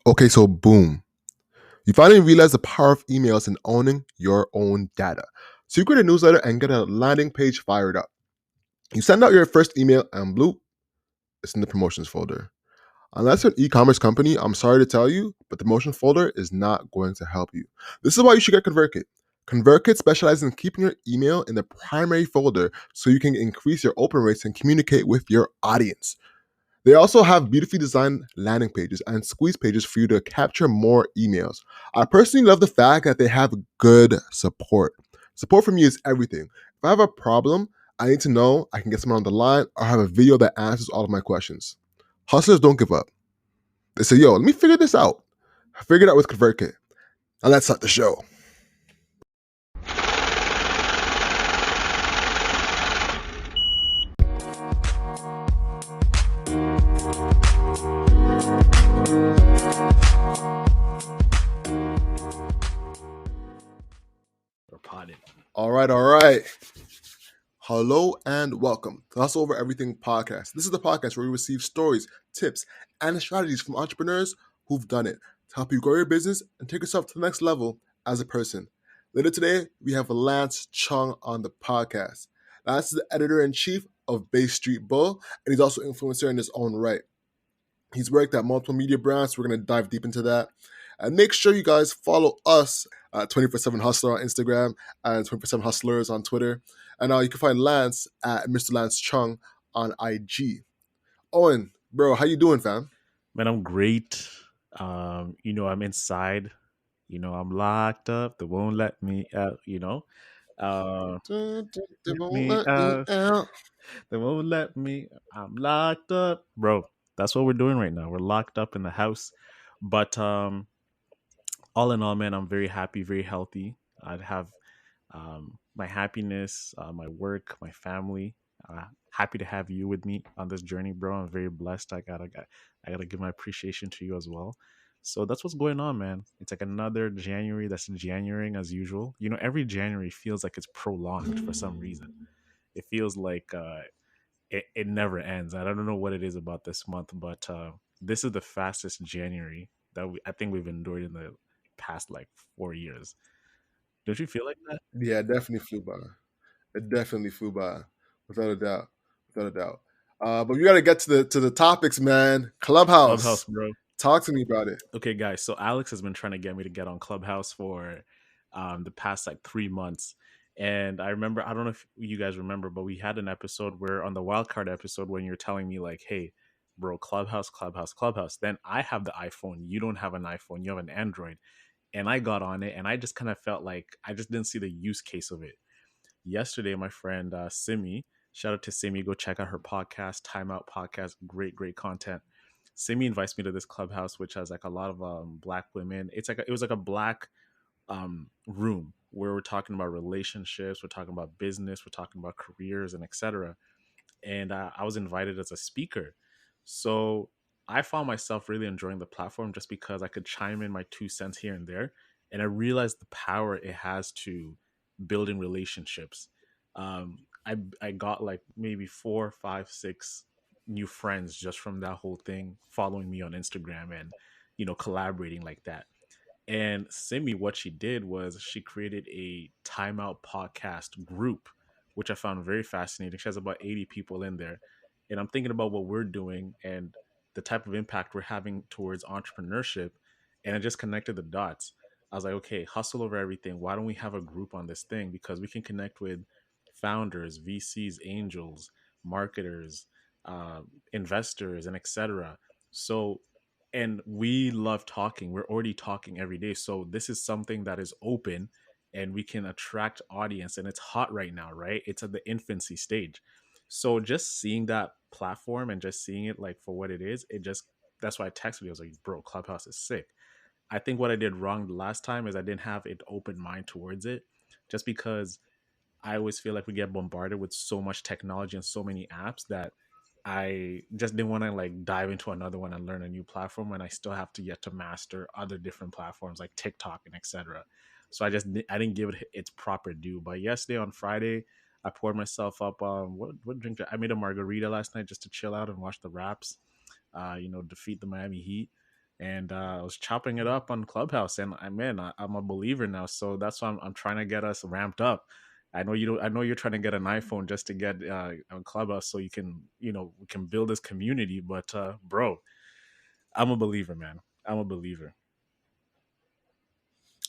Okay, so boom. You finally realize the power of emails and owning your own data. So you create a newsletter and get a landing page fired up. You send out your first email and bloop, it's in the promotions folder. Unless you're an e-commerce company, I'm sorry to tell you, but the promotion folder is not going to help you. This is why you should get ConvertKit. ConvertKit specializes in keeping your email in the primary folder so you can increase your open rates and communicate with your audience. They also have beautifully designed landing pages and squeeze pages for you to capture more emails. I personally love the fact that they have good support. Support from you is everything. If I have a problem, I need to know I can get someone on the line or have a video that answers all of my questions. Hustlers don't give up. They say, yo, let me figure this out. I figured it out with ConvertKit. Now let's start the show. All right. Hello and welcome to Hustle Over Everything podcast. This is the podcast where we receive stories, tips, and strategies from entrepreneurs who've done it to help you grow your business and take yourself to the next level as a person. Later today, we have Lance Chung on the podcast. Lance is the editor-in-chief of Bay Street Bull, and he's also an influencer in his own right. He's worked at multiple media brands. So we're going to dive deep into that. And make sure you guys follow us at 24/7 Hustler on Instagram and 24/7 Hustlers on Twitter. And you can find Lance at Mr. Lance Chung on IG. Owen, bro, how you doing, fam? Man, I'm great. I'm inside. I'm locked up. They won't let me out. They Let won't me let me out. out. They won't let me. I'm locked up, bro. That's what we're doing right now. We're locked up in the house. But all in all, man, I'm very happy, very healthy. I'd have my happiness, my work, my family. Happy to have you with me on this journey, bro. I'm very blessed. I gotta give my appreciation to you as well. So that's what's going on, man. It's like another January that's Januarying as usual. Every January feels like it's prolonged for some reason. It feels like it never ends. I don't know what it is about this month, but this is the fastest January that I think we've endured in the past like 4 years. Don't you feel like that? Yeah, it definitely flew by. It definitely flew by, without a doubt. Without a doubt. But we got to get to the topics, man. Clubhouse, Clubhouse. bro. Talk to me about it. Okay, guys. So Alex has been trying to get me to get on Clubhouse for the past like 3 months. And I remember, I don't know if you guys remember, but we had an episode where on the wildcard episode when you're telling me like, hey, bro, Clubhouse, Clubhouse, Clubhouse. Then I have the iPhone. You don't have an iPhone. You have an Android. And I got on it and I just kind of felt like I just didn't see the use case of it. Yesterday, my friend Simi, shout out to Simi, go check out her podcast, Time Out Podcast, great content. Simi invites me to this clubhouse, which has like a lot of black women. It was like a black room where we're talking about relationships, we're talking about business, we're talking about careers, and etc. And I was invited as a speaker, so I found myself really enjoying the platform just because I could chime in my 2 cents here and there, and I realized the power it has to building relationships. I got like maybe 4, 5, 6 new friends just from that whole thing, following me on Instagram and collaborating like that. And Simi, what she did was she created a timeout podcast group, which I found very fascinating. She has about 80 people in there. And I'm thinking about what we're doing and the type of impact we're having towards entrepreneurship. And I just connected the dots. I was like, okay, hustle over everything. Why don't we have a group on this thing? Because we can connect with founders, VCs, angels, marketers, investors, and etc. So and we love talking. We're already talking every day. So this is something that is open and we can attract audience, and it's hot right now, right? It's at the infancy stage. So just seeing that platform and just seeing it like for what it is, it just that's why I texted you. I was like, bro, Clubhouse is sick. I think what I did wrong the last time is I didn't have an open mind towards it, just because I always feel like we get bombarded with so much technology and so many apps that I just didn't want to like dive into another one and learn a new platform when I still have to yet to master other different platforms like TikTok and etc. So I didn't give it its proper due. But yesterday on Friday, I poured myself up what drink I made a margarita last night just to chill out and watch the Raps, defeat the Miami Heat. and I was chopping it up on Clubhouse, and I'm a believer now. So that's why I'm trying to get us ramped up. I know you don't. I know you're trying to get an iPhone just to get on Clubhouse, so you can, we can build this community. But bro, I'm a believer, man. I'm a believer.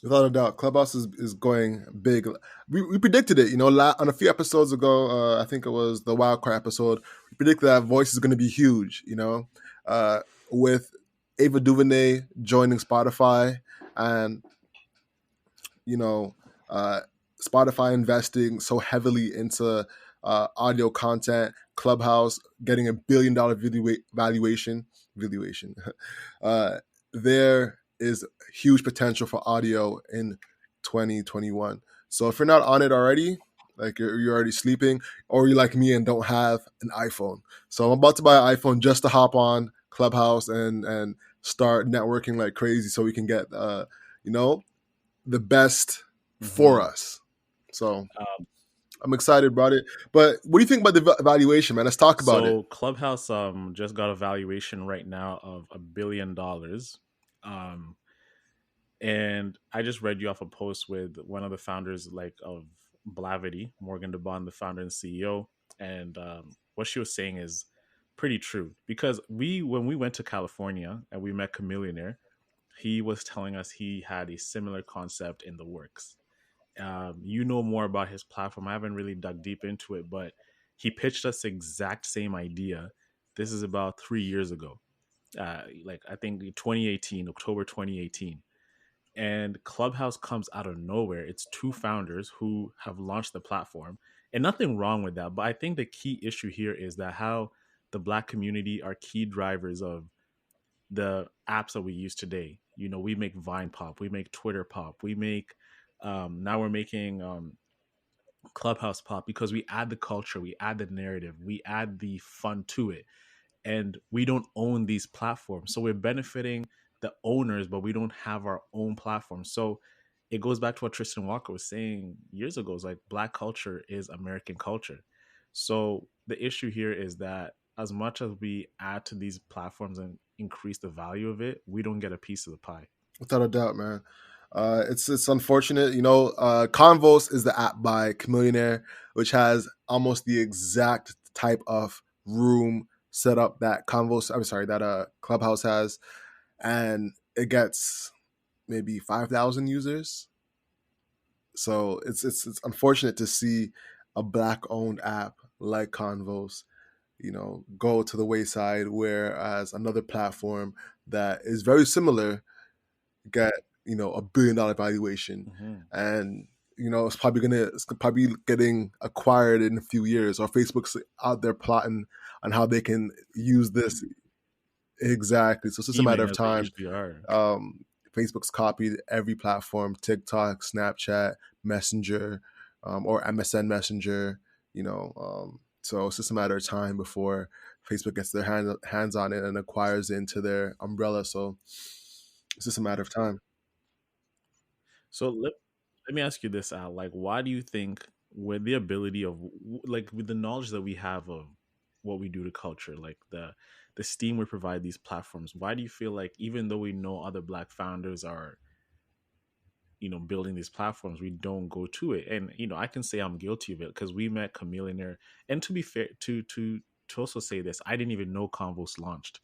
Without a doubt, Clubhouse is going big. We predicted it, on a few episodes ago. I think it was the Wildcard episode. We predicted that voice is going to be huge, uh, with Ava DuVernay joining Spotify, and you know, uh, Spotify investing so heavily into audio content, Clubhouse getting $1 billion valuation. uh, there is huge potential for audio in 2021. So if you're not on it already, like you're already sleeping, or you're like me and don't have an iPhone. So I'm about to buy an iPhone just to hop on Clubhouse and start networking like crazy, so we can get you know the best for Hmm. us. So I'm excited about it. But what do you think about the valuation, man? Let's talk about it. So Clubhouse just got a valuation right now of $1 billion. Um and I just read you off a post with one of the founders like of Blavity, Morgan DeBond, the founder and CEO, and what she was saying is pretty true because we when we went to California and we met Chameleonaire, he was telling us he had a similar concept in the works. You know more about his platform. I haven't really dug deep into it, but he pitched us the exact same idea. This is about 3 years ago. Like I think 2018, October 2018. And Clubhouse comes out of nowhere. It's two founders who have launched the platform, and nothing wrong with that. But I think the key issue here is that how the Black community are key drivers of the apps that we use today. We make Vine pop, we make Twitter pop, we make now we're making Clubhouse pop because we add the culture, we add the narrative, we add the fun to it, and we don't own these platforms. So we're benefiting the owners, but we don't have our own platform. So it goes back to what Tristan Walker was saying years ago. It's like Black culture is American culture. So the issue here is that as much as we add to these platforms and increase the value of it, we don't get a piece of the pie. Without a doubt, man. It's unfortunate, Convos is the app by Chameleonaire, which has almost the exact type of room setup that Convos. I'm sorry, that Clubhouse has, and it gets maybe 5,000 users. So it's unfortunate to see a black owned app like Convos, go to the wayside, whereas another platform that is very similar get $1 billion valuation, Hmm. and it's probably getting acquired in a few years, or Facebook's out there plotting on how they can use this exactly. So it's just a matter Scheming of as they time. usually are. Facebook's copied every platform: TikTok, Snapchat, Messenger, or MSN Messenger. So it's just a matter of time before Facebook gets their hands on it and acquires it into their umbrella. So it's just a matter of time. So let me ask you this, Al. Like, why do you think, with the ability of, like, with the knowledge that we have of what we do to culture, like the steam we provide these platforms, why do you feel like even though we know other Black founders are, building these platforms, we don't go to it? And I can say I'm guilty of it because we met Chameleonaire, and to be fair, to also say this, I didn't even know Convos launched,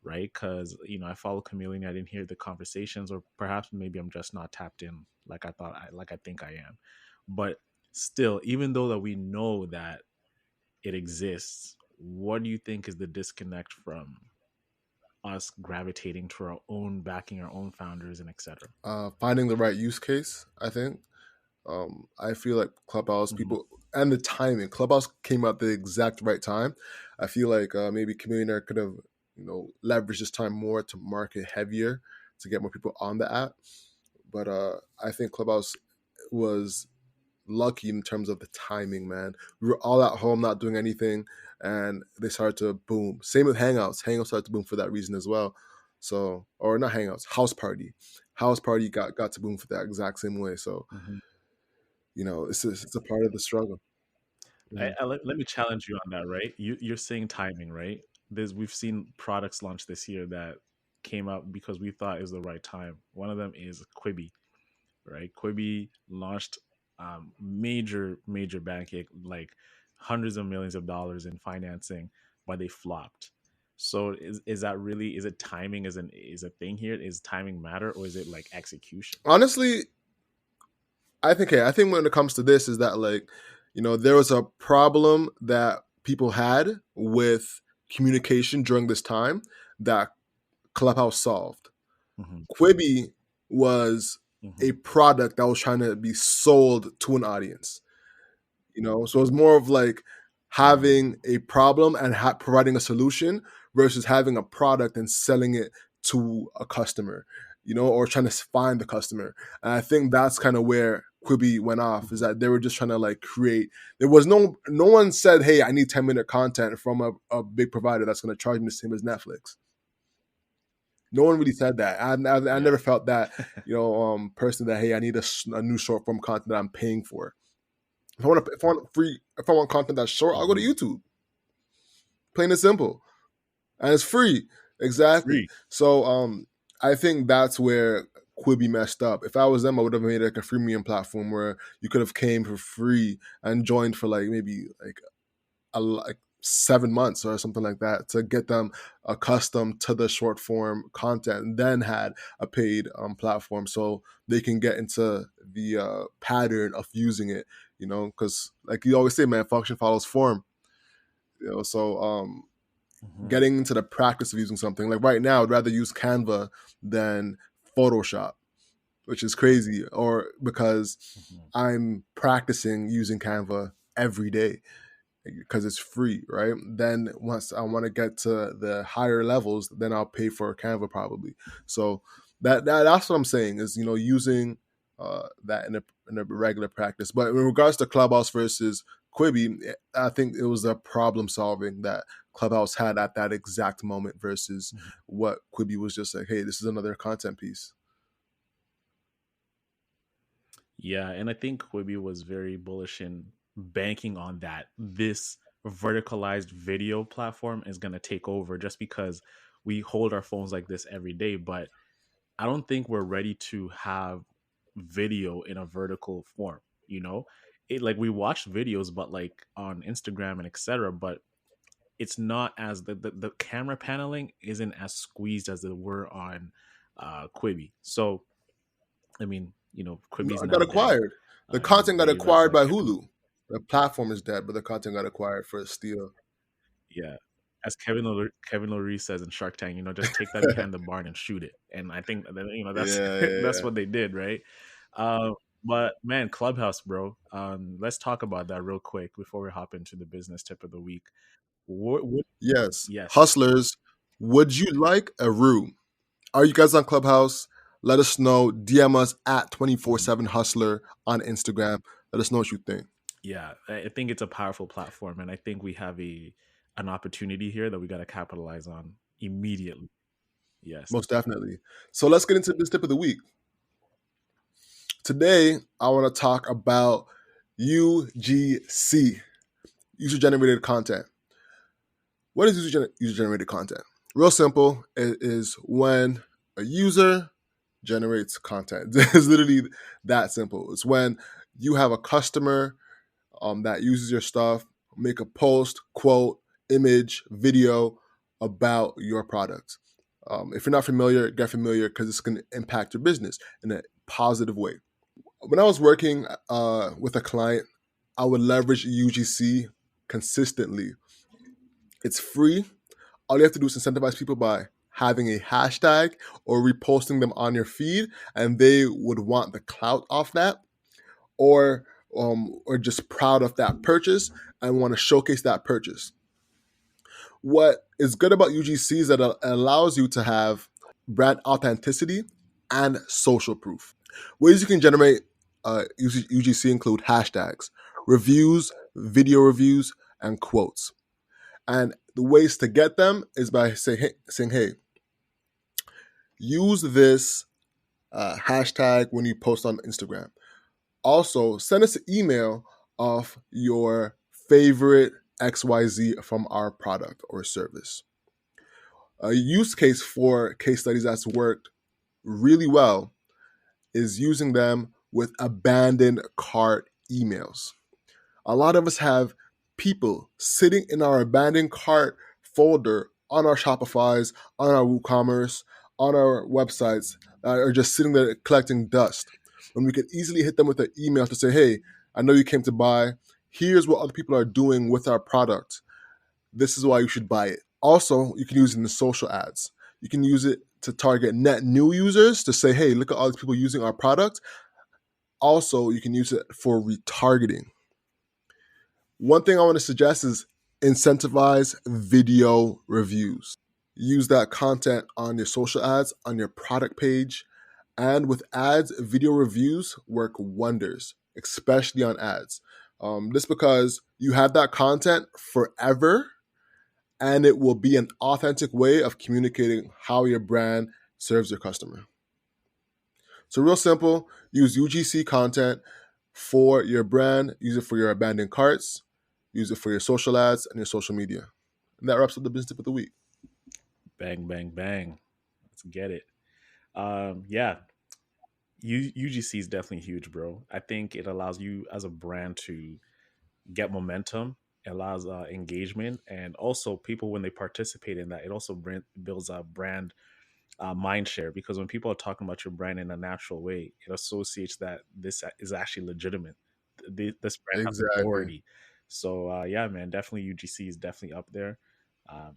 right? Because I follow Chameleon, I didn't hear the conversations, or perhaps maybe I'm just not tapped in like I think I am. But still, even though that we know that it exists, what do you think is the disconnect from us gravitating to our own, backing our own founders and etc.? Finding the right use case, I think. I feel like Clubhouse Hmm. people, and the timing. Clubhouse came out the exact right time. I feel like maybe Community could have leveraged this time more to market heavier to get more people on the app. But I think Clubhouse was lucky in terms of the timing, man. We were all at home, not doing anything, and they started to boom. Same with Hangouts. Hangouts started to boom for that reason as well. So, or not Hangouts, House Party. House Party got to boom for that exact same way. So, Hmm. it's a part of the struggle. Mhm. Let me challenge you on that, right? You're saying timing, right? We've seen products launch this year that came out because we thought is the right time. One of them is Quibi, right? Quibi launched major banking, like hundreds of millions of dollars in financing, but they flopped. So is that really, is it timing is a thing here? Is timing matter, or is it like execution? Honestly, I think when it comes to this is that, like, there was a problem that people had with communication during this time that Clubhouse solved. Hmm. Quibi was Hmm. a product that was trying to be sold to an audience. So it's more of like Mm. having a problem and providing a solution versus having a product and selling it to a customer, or trying to find the customer. And I think that's kind of where Quibi went off, is Hmm. that they were just trying to like create. There was no one said, hey, I need 10-minute content from a big provider that's going to charge me the same as Netflix. No one really said that. I Yeah. never felt that, person that, hey, I need a new short form content that I'm paying for. If I want content that's short, I'll go to Hmm. YouTube. Plain and simple, and it's free. Exactly. Free. So I think that's where Quibi messed up. If I was them, I would have made like a freemium platform where you could have came for free and joined for like maybe like 7 months or something like that to get them accustomed to the short form content, and then had a paid platform so they can get into the pattern of using it. Because like you always say, man, function follows form. So Hmm. getting into the practice of using something, like right now, I'd rather use Canva than Photoshop, which is crazy, or because Hmm. I'm practicing using Canva every day because it's free, right? Then once I want to get to the higher levels, then I'll pay for Canva probably. So that's what I'm saying, is using that in a regular practice. But in regards to Clubhouse versus Quibi, I think it was a problem solving that Clubhouse had at that exact moment versus Hmm. what Quibi was just like, hey, this is another content piece. Yeah, and I think Quibi was very bullish in banking on that. This verticalized video platform is going to take over, just because we hold our phones like this every day. But I don't think we're ready to have video in a vertical form. You know, it like we watch videos, but like on Instagram and etc. But it's not as the camera paneling isn't as squeezed as it were on Quibi. So I mean, No, Quibi's it got now dead. acquired. The content got They have acquired by Kevin. Hulu. The platform is dead, but the content got acquired for a steal. Yeah, as Kevin O'Reilly says in Shark Tank, just take that behind the barn and shoot it. And I think that, that's Yeah, yeah, that's yeah. what they did, right? But man, Clubhouse, bro. Let's talk about that real quick before we hop into the business tip of the week. What Yes. yes. Hustlers, would you like a room? Are you guys on Clubhouse? Let us know. DM us at Mhm. 24/7 Hustler on Instagram. Let us know what you think. Yeah, I think it's a powerful platform, and I think we have an opportunity here that we got to capitalize on immediately. Yes. Most definitely. So let's get into this tip of the week. Today, I want to talk about UGC, user generated content. What is user generated content? Real simple. It is when a user generates content. It's literally that simple. It's when you have a customer that uses your stuff, make a post, quote, image, video about your product. If you're not familiar, get familiar, because it's going to impact your business in a positive way. When I was working with a client, I would leverage UGC consistently. It's free. All you have to do is incentivize people by having a hashtag or reposting them on your feed, and they would want the clout off that, or just proud of that purchase and want to showcase that purchase. What is good about UGC is that it allows you to have brand authenticity and social proof. Ways you can generate UGC include hashtags, reviews, video reviews, and quotes. And the ways to get them is by saying, hey, use this hashtag when you post on Instagram. Also, send us an email of your favorite XYZ from our product or service. A use case for case studies that's worked really well is using them with abandoned cart emails. A lot of us have people sitting in our abandoned cart folder on our Shopify's, on our WooCommerce, on our websites that are just sitting there collecting dust. When we could easily hit them with an email to say, hey, I know you came to buy. Here's what other people are doing with our product. This is why you should buy it. Also, you can use it in the social ads. You can use it to target net new users to say, hey, look at all these people using our product. Also, you can use it for retargeting. One thing I want to suggest is incentivize video reviews. Use that content on your social ads, on your product page, and with ads, video reviews work wonders, especially on ads. This because you have that content forever, and it will be an authentic way of communicating how your brand serves your customer. So, real simple, use UGC content for your brand, use it for your abandoned carts, use it for your social ads and your social media. And that wraps up the business tip of the week. Bang, bang, bang. Let's get it. Yeah, UGC is definitely huge, bro. I think it allows you as a brand to get momentum, it allows engagement, and also people when they participate in that, it also builds a brand mind share, because when people are talking about your brand in a natural way, it associates that this is actually legitimate. This brand has Exactly. authority. So yeah, man, definitely UGC is definitely up there.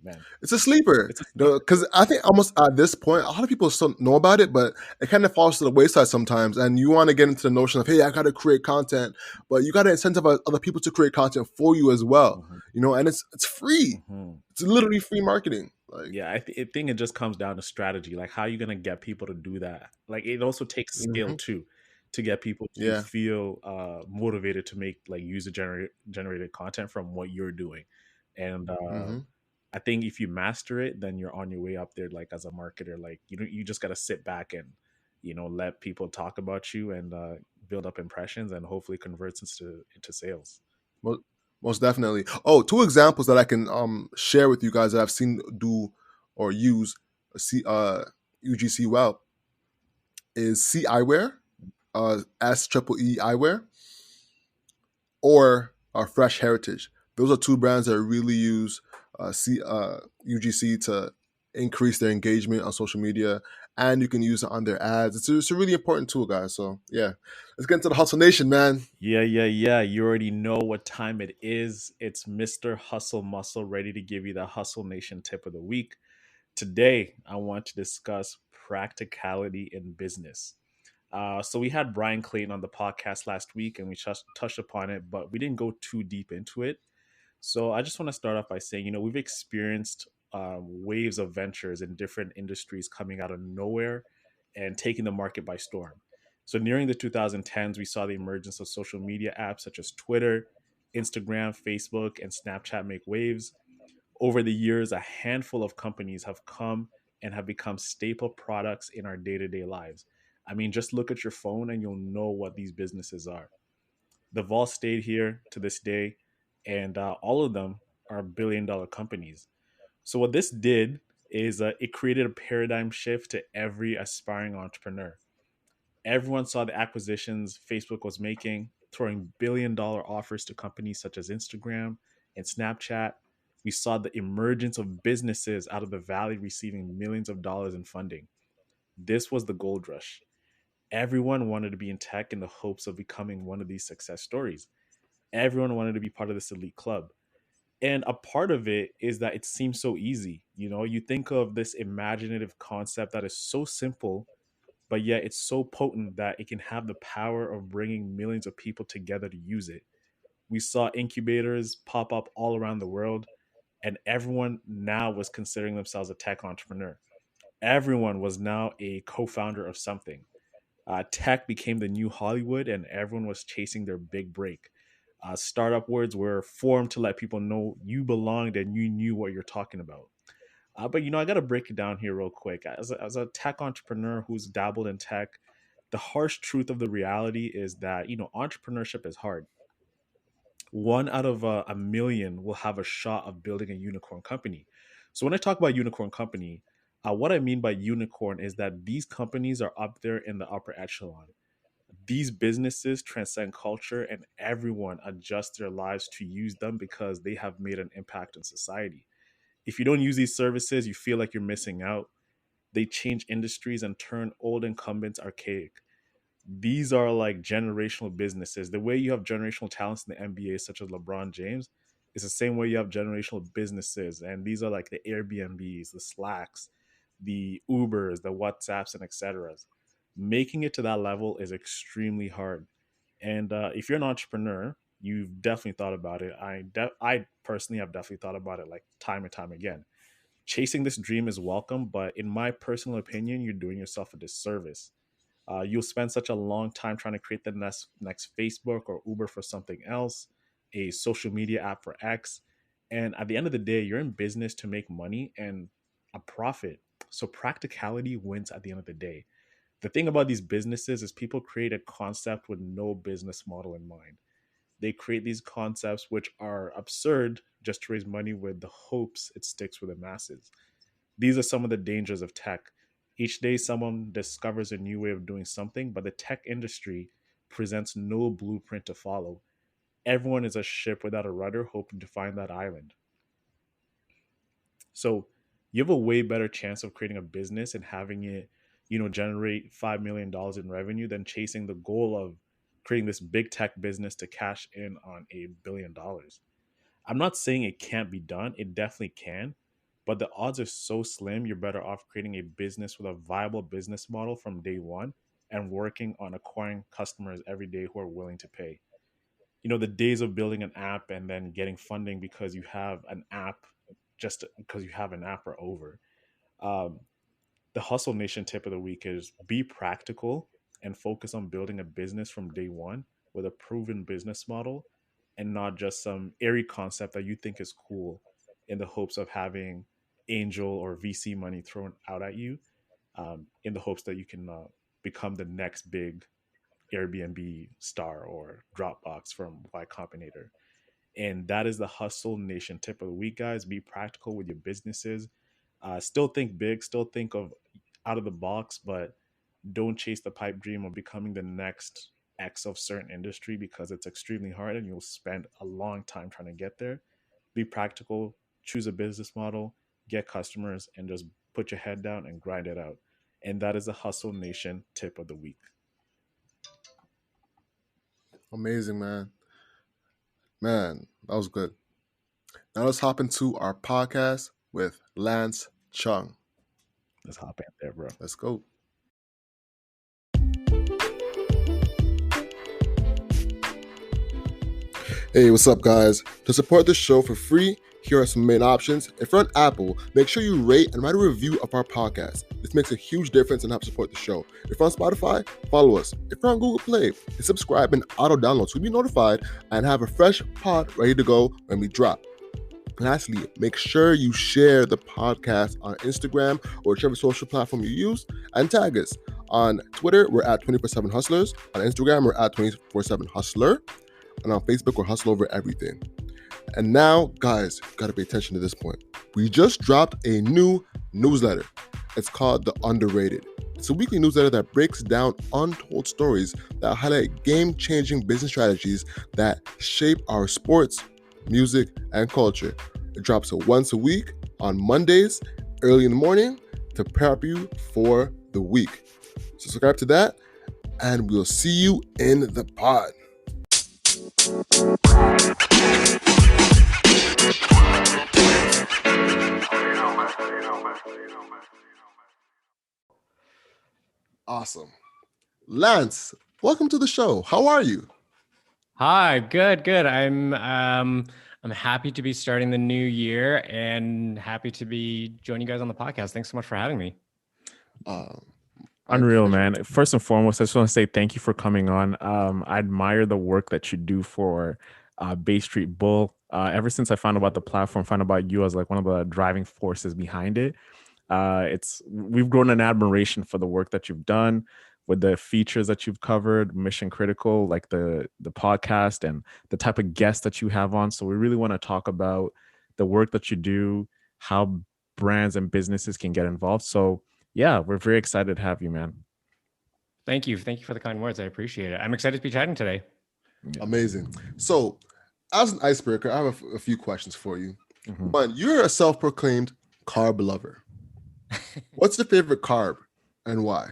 Man, It's a sleeper, it's a sleeper, because I think almost at this point, a lot of people still know about it, but it kind of falls to the wayside sometimes. And you want to get into the notion of, hey, I got to create content, but you got to incentivize other people to create content for you as well. bro. And it's free. Hmm. It's literally free marketing. Like, Yeah, I think it just comes down to strategy. Like, how are you gonna get people to do that? Like, it also takes skill mhm, too, to get people to yeah. feel motivated to make like user generated content from what you're doing. And hmm I think if you master it, then you're on your way up there. Like as a marketer, like you just gotta sit back and let people talk about you and build up impressions, and hopefully converts into sales. Most, most definitely. Oh, two examples that I can share with you guys that I've seen do or use UGC well is C Eyewear, S Triple E Eyewear, or Fresh Heritage. Those are two brands that really use UGC to increase their engagement on social media, and you can use it on their ads. It's a really important tool, guys. So yeah, let's get into the Hustle Nation, man. Yeah, yeah, yeah. You already know what time it is. It's Mr. Hustle Muscle ready to give you the Hustle Nation tip of the week. Today, I want to discuss practicality in business. So we had Brian Clayton on the podcast last week, and we just touched upon it, but we didn't go too deep into it. So I just want to start off by saying, we've experienced waves of ventures in different industries coming out of nowhere and taking the market by storm. So nearing the 2010s, we saw the emergence of social media apps such as Twitter, Instagram, Facebook, and Snapchat make waves. Over the years, a handful of companies have come and have become staple products in our day to day lives. I mean, just look at your phone and you'll know what these businesses are. They've all stayed here to this day, and all of them are billion-dollar companies. So, what this did is it created a paradigm shift to every aspiring entrepreneur. Everyone saw the acquisitions Facebook was making, throwing billion-dollar offers to companies such as Instagram and Snapchat. We saw the emergence of businesses out of the valley receiving millions of dollars in funding. This was the gold rush. Everyone wanted to be in tech in the hopes of becoming one of these success stories. Everyone wanted to be part of this elite club. And a part of it is that it seems so easy. You think of this imaginative concept that is so simple, but yet it's so potent that it can have the power of bringing millions of people together to use it. We saw incubators pop up all around the world, and everyone now was considering themselves a tech entrepreneur. Everyone was now a co founder of something. Tech became the new Hollywood, and everyone was chasing their big break. Startup words were formed to let people know you belonged and you knew what you're talking about. But I got to break it down here real quick. As a tech entrepreneur who's dabbled in tech, the harsh truth of the reality is that entrepreneurship is hard. One out of a million will have a shot of building a unicorn company. So when I talk about unicorn company, what I mean by unicorn is that these companies are up there in the upper echelon. These businesses transcend culture and everyone adjusts their lives to use them because they have made an impact on society. If you don't use these services, you feel like you're missing out. They change industries and turn old incumbents archaic. These are like generational businesses. The way you have generational talents in the NBA, such as LeBron James, is the same way you have generational businesses. And these are like the Airbnbs, the Slacks, the Ubers, the WhatsApps, and etc. Making it to that level is extremely hard. And if you're an entrepreneur, you've definitely thought about it. I personally have definitely thought about it like time and time again. Chasing this dream is welcome, but in my personal opinion, you're doing yourself a disservice. You'll spend such a long time trying to create the next Facebook or Uber for something else, a social media app for X. And at the end of the day, you're in business to make money and a profit. So practicality wins at the end of the day. The thing about these businesses is people create a concept with no business model in mind. They create these concepts which are absurd just to raise money with the hopes it sticks with the masses. These are some of the dangers of tech. Each day, someone discovers a new way of doing something, but the tech industry presents no blueprint to follow. Everyone is a ship without a rudder, hoping to find that island. So you have a way better chance of creating a business and having it, generate $5 million in revenue than chasing the goal of creating this big tech business to cash in on $1 billion. I'm not saying it can't be done. It definitely can. But the odds are so slim, you're better off creating a business with a viable business model from day one and working on acquiring customers every day who are willing to pay. The days of building an app and then getting funding because you have an app, just because you have an app, are over. Um, the Hustle Nation tip of the week is be practical and focus on building a business from day one with a proven business model and not just some airy concept that you think is cool in the hopes of having angel or VC money thrown out at you, in the hopes that you can become the next big Airbnb star or Dropbox from Y Combinator. And that is the Hustle Nation tip of the week, guys. Be practical with your businesses. Still think big, still think of out of the box, but don't chase the pipe dream of becoming the next X of certain industry because it's extremely hard and you'll spend a long time trying to get there. Be practical, choose a business model, get customers, and just put your head down and grind it out. And that is the Hustle Nation tip of the week. Amazing, man. Man, that was good. Now let's hop into our podcast with Lance Chung. Let's hop in there, bro. Let's go. Hey, what's up, guys? To support the show for free, here are some main options. If you're on Apple, make sure you rate and write a review of our podcast. This makes a huge difference and helps support the show. If you're on Spotify, follow us. If you're on Google Play, hit subscribe and auto download so you'll be notified and have a fresh pod ready to go when we drop. Lastly, make sure you share the podcast on Instagram or whichever social platform you use and tag us. On Twitter, we're at 24/7 Hustlers. On Instagram, we're at 24/7 Hustler. And on Facebook, we're Hustle Over Everything. And now, guys, gotta pay attention to this point. We just dropped a new newsletter. It's called The Underrated. It's a weekly newsletter that breaks down untold stories that highlight game-changing business strategies that shape our sports, music, and culture. It drops once a week on Mondays, early in the morning, to prep you for the week. So subscribe to that, and we'll see you in the pod. Awesome. Lance, welcome to the show. How are you? Hi, good. I'm happy to be starting the new year and happy to be joining you guys on the podcast. Thanks so much for having me. Unreal, man. First and foremost, I just want to say thank you for coming on. I admire the work that you do for Bay Street Bull. Ever since I found out about the platform, found out about you as like one of the driving forces behind it. We've grown an admiration for the work that you've done with the features that you've covered, mission critical, like the podcast and the type of guests that you have on. So we really want to talk about the work that you do, how brands and businesses can get involved. So yeah, we're very excited to have you, man. Thank you. Thank you for the kind words. I appreciate it. I'm excited to be chatting today. Yeah. Amazing. So, as an icebreaker, I have a few questions for you. Mhm. One, you're a self-proclaimed carb lover. What's your favorite carb and why?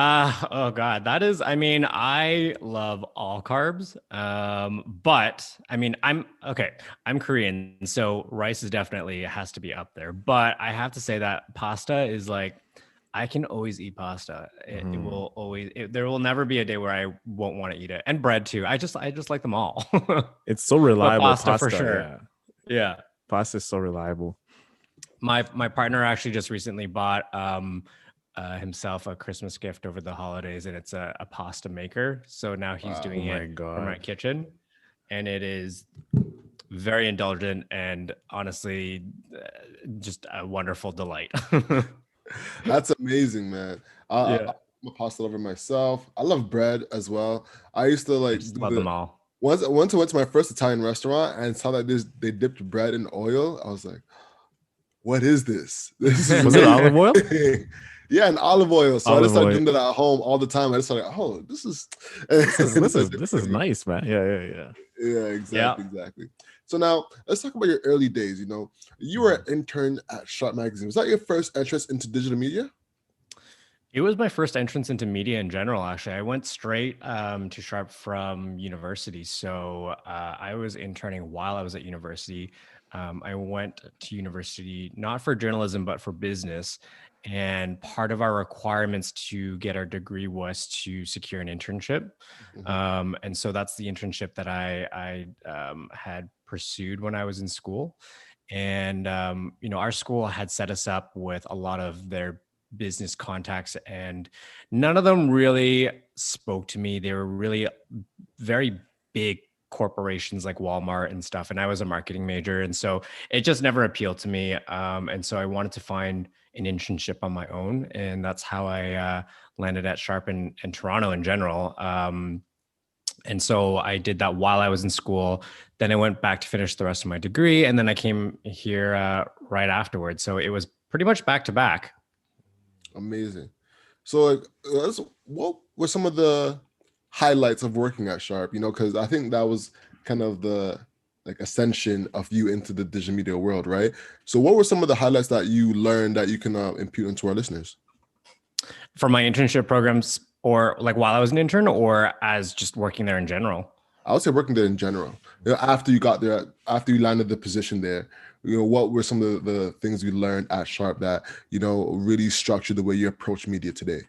Oh God, that is, I mean, I love all carbs. But I mean, I'm Korean, so rice is definitely has to be up there. But I have to say that pasta is like, I can always eat pasta. It will always, there will never be a day where I won't want to eat it. And bread too. I just like them all. It's so But reliable. pasta for sure. Yeah. Yeah. Pasta is so reliable. My partner actually just recently bought himself a Christmas gift over the holidays, and it's a pasta maker. So now he's Wow. doing Oh my it God. for my kitchen, and it is very indulgent and honestly just a wonderful delight. That's amazing, man. Yeah, I'm a pasta lover myself. I love bread as well. I used to I like just do love the them all. once I went to my first Italian restaurant and saw that they dipped bread in oil. I was like, what is this? This is Was it olive oil? amazing. Yeah, and olive oil. So I just Olive started oil. doing that at home all the time. I just started, oh, this is This is nice, man. Yeah. Yeah, Yeah. exactly. So now let's talk about your early days. You were an intern at Sharp Magazine. Was that your first entrance into digital media? It was my first entrance into media in general, actually. I went straight to Sharp from university. So I was interning while I was at university. I went to university not for journalism, but for business. And part of our requirements to get our degree was to secure an internship. And so that's the internship that I had pursued when I was in school. And, our school had set us up with a lot of their business contacts, and none of them really spoke to me. They were really very big corporations like Walmart and stuff. And I was a marketing major. And so it just never appealed to me. And so I wanted to find an internship on my own. And that's how I landed at Sharp and Toronto in general. And so I did that while I was in school. Then I went back to finish the rest of my degree. And then I came here right afterwards. So it was pretty much back to back. Amazing. So, like, what were some of the highlights of working at Sharp? Because I think that was kind of the like ascension of you into the digital media world, right? So, what were some of the highlights that you learned that you can impute into our listeners? For my internship programs, or like while I was an intern, or as just working there in general? I would say working there in general. After you got there, after you landed the position there, what were some of the things you learned at Sharp that really structured the way you approach media today?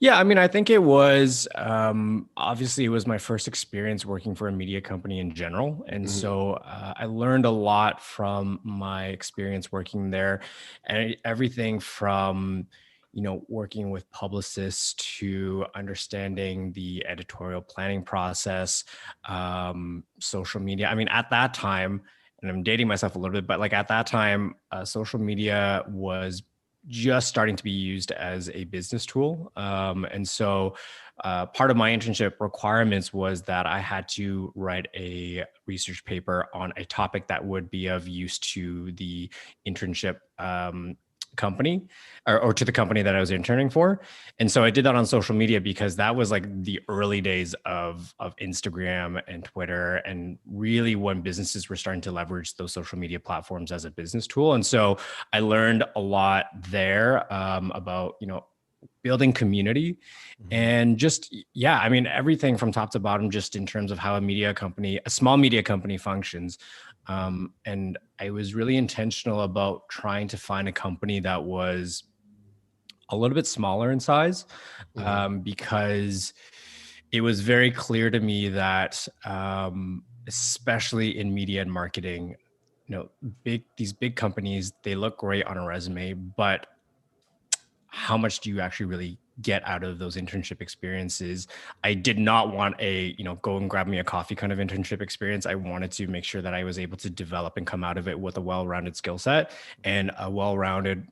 Yeah, I mean, I think it was obviously it was my first experience working for a media company in general. And so I learned a lot from my experience working there, and everything from, working with publicists to understanding the editorial planning process, social media. I mean, at that time, and I'm dating myself a little bit, but like at that time, social media was just starting to be used as a business tool. And so part of my internship requirements was that I had to write a research paper on a topic that would be of use to the internship company, or to the company that I was interning for. And so I did that on social media because that was like the early days of Instagram and Twitter, and really when businesses were starting to leverage those social media platforms as a business tool. And so I learned a lot there about, building community and just, yeah, I mean, everything from top to bottom, just in terms of how a small media company functions. And I was really intentional about trying to find a company that was a little bit smaller in size, because it was very clear to me that, especially in media and marketing, these big companies, they look great on a resume, but how much do you actually really get out of those internship experiences? I did not want a, go and grab me a coffee kind of internship experience. I wanted to make sure that I was able to develop and come out of it with a well-rounded skill set and a well-rounded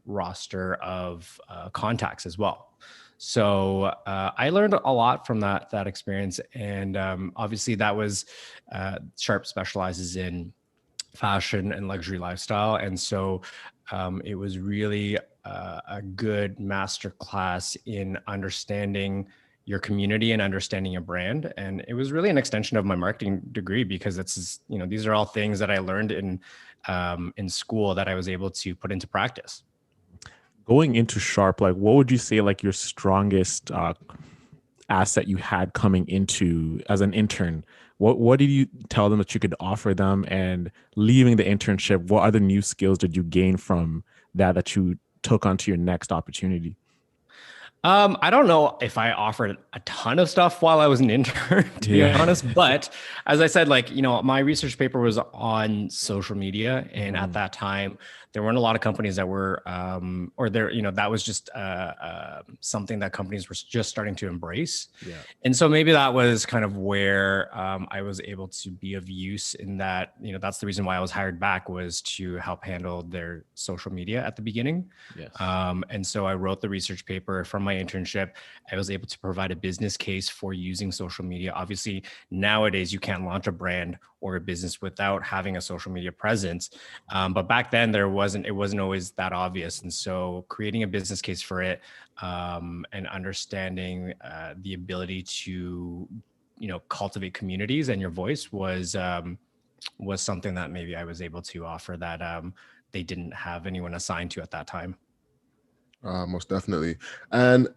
roster of contacts as well. So I learned a lot from that experience. And obviously that was, Sharp specializes in fashion and luxury lifestyle. And so it was really a good master class in understanding your community and understanding your brand. And it was really an extension of my marketing degree, because it's, these are all things that I learned in school that I was able to put into practice. Going into Sharp, like what would you say like your strongest asset you had coming into as an intern? What did you tell them that you could offer them? And leaving the internship, what other new skills did you gain from that you took onto your next opportunity? I don't know if I offered a ton of stuff while I was an intern, to be Yeah. honest. But as I said, like, my research paper was on social media. And at that time, there weren't a lot of companies that were, or there, that was just something that companies were just starting to embrace. Yeah. And so maybe that was kind of where I was able to be of use in that, that's the reason why I was hired back, was to help handle their social media at the beginning. Yes. And so I wrote the research paper from my internship. I was able to provide a business case for using social media. Obviously, nowadays you can't launch a brand or a business without having a social media presence. But back then it wasn't always that obvious. And so creating a business case for it, and understanding the ability to, cultivate communities and your voice was something that maybe I was able to offer that they didn't have anyone assigned to at that time. Most definitely. And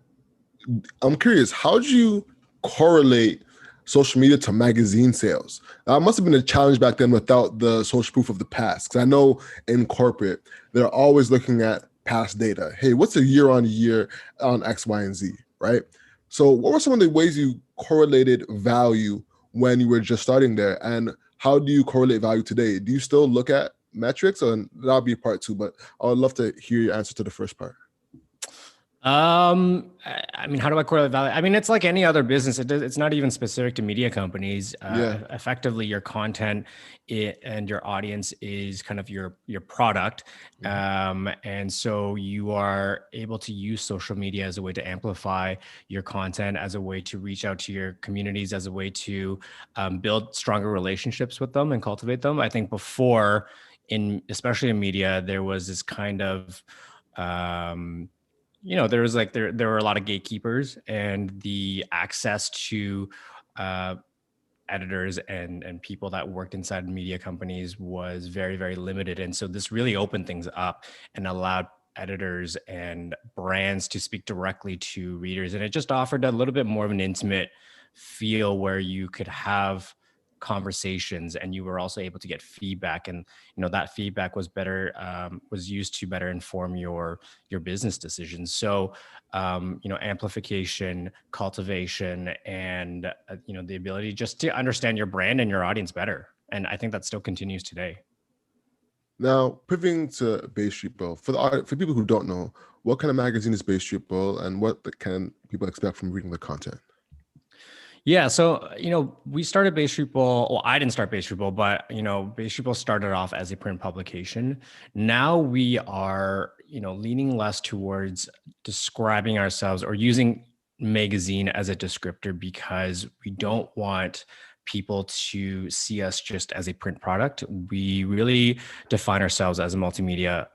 I'm curious, how did you correlate social media to magazine sales? That must have been a challenge back then without the social proof of the past. Because I know in corporate, they're always looking at past data. Hey, what's a year on year on X, Y, and Z, right? So what were some of the ways you correlated value when you were just starting there? And how do you correlate value today? Do you still look at metrics? And that'll be part two, but I would love to hear your answer to the first part. I mean, how do I correlate value? I mean, it's like any other business. It's not even specific to media companies. Yeah. Effectively, your content and your audience is kind of your product. And so you are able to use social media as a way to amplify your content, as a way to reach out to your communities, as a way to build stronger relationships with them and cultivate them. I think before, especially in media, there was this kind of there was like there were a lot of gatekeepers, and the access to editors and people that worked inside media companies was very, very limited. And so this really opened things up and allowed editors and brands to speak directly to readers. And it just offered a little bit more of an intimate feel, where you could have conversations and you were also able to get feedback. And that feedback was better, was used to better inform your business decisions. So amplification, cultivation, and the ability just to understand your brand and your audience better. And I think that still continues today. Now, pivoting to Bay Street Bull, for people who don't know, what kind of magazine is Bay Street Bull, and what can people expect from reading the content? Yeah, so we started Bay Street Bull. Well, I didn't start Bay Street Bull, but Bay Street Bull started off as a print publication. Now we are leaning less towards describing ourselves or using magazine as a descriptor, because we don't want people to see us just as a print product. We really define ourselves as a multimedia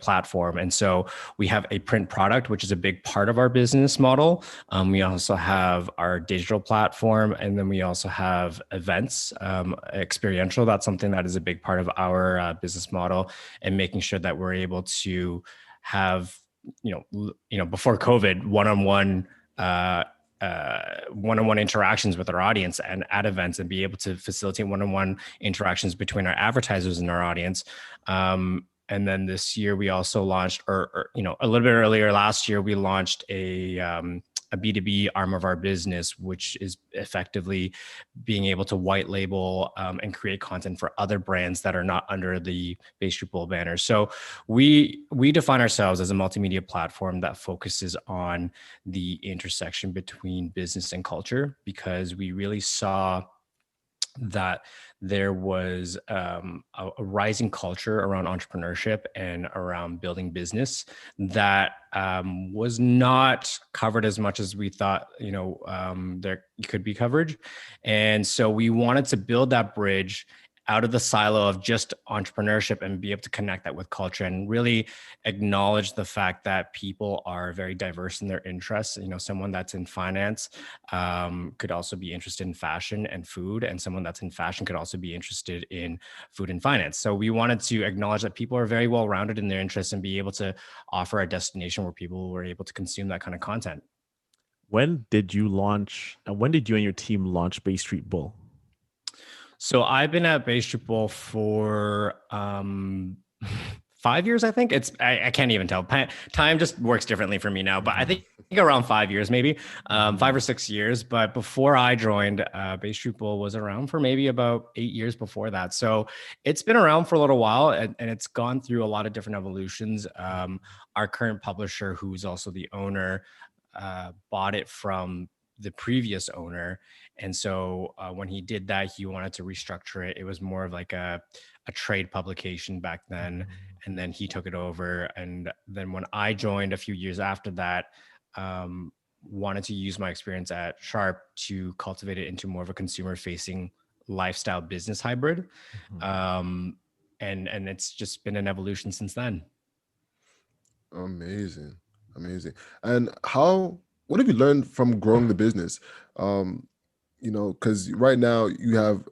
platform. And so we have a print product, which is a big part of our business model. We also have our digital platform, and then we also have events, experiential. That's something that is a big part of our business model, and making sure that we're able to have, before COVID, one-on-one interactions with our audience and at events, and be able to facilitate one-on-one interactions between our advertisers and our audience. And then this year we also launched, or a little bit earlier last year, we launched a B2B arm of our business, which is effectively being able to white label and create content for other brands that are not under the Bay Street Bull banner. So we define ourselves as a multimedia platform that focuses on the intersection between business and culture, because we really saw that there was a rising culture around entrepreneurship and around building business that was not covered as much as we thought, there could be coverage. And so we wanted to build that bridge out of the silo of just entrepreneurship and be able to connect that with culture and really acknowledge the fact that people are very diverse in their interests. Someone that's in finance could also be interested in fashion and food, and someone that's in fashion could also be interested in food and finance. So we wanted to acknowledge that people are very well rounded in their interests and be able to offer a destination where people were able to consume that kind of content. When did you launch? When did you and your team launch Bay Street Bull? So I've been at Bay Street Bull for 5 years, I think. I can't even tell. Time just works differently for me now, but I think around 5 years, maybe 5 or 6 years. But before I joined, Bay Street Bull was around for maybe about 8 years before that. So it's been around for a little while, and it's gone through a lot of different evolutions. Our current publisher, who's also the owner, bought it from the previous owner. And so when he did that, he wanted to restructure it. It was more of like a trade publication back then. And then he took it over. And then when I joined a few years after that, wanted to use my experience at Sharp to cultivate it into more of a consumer facing lifestyle business hybrid. And it's just been an evolution since then. Amazing. And what have you learned from growing the business? Because right now you have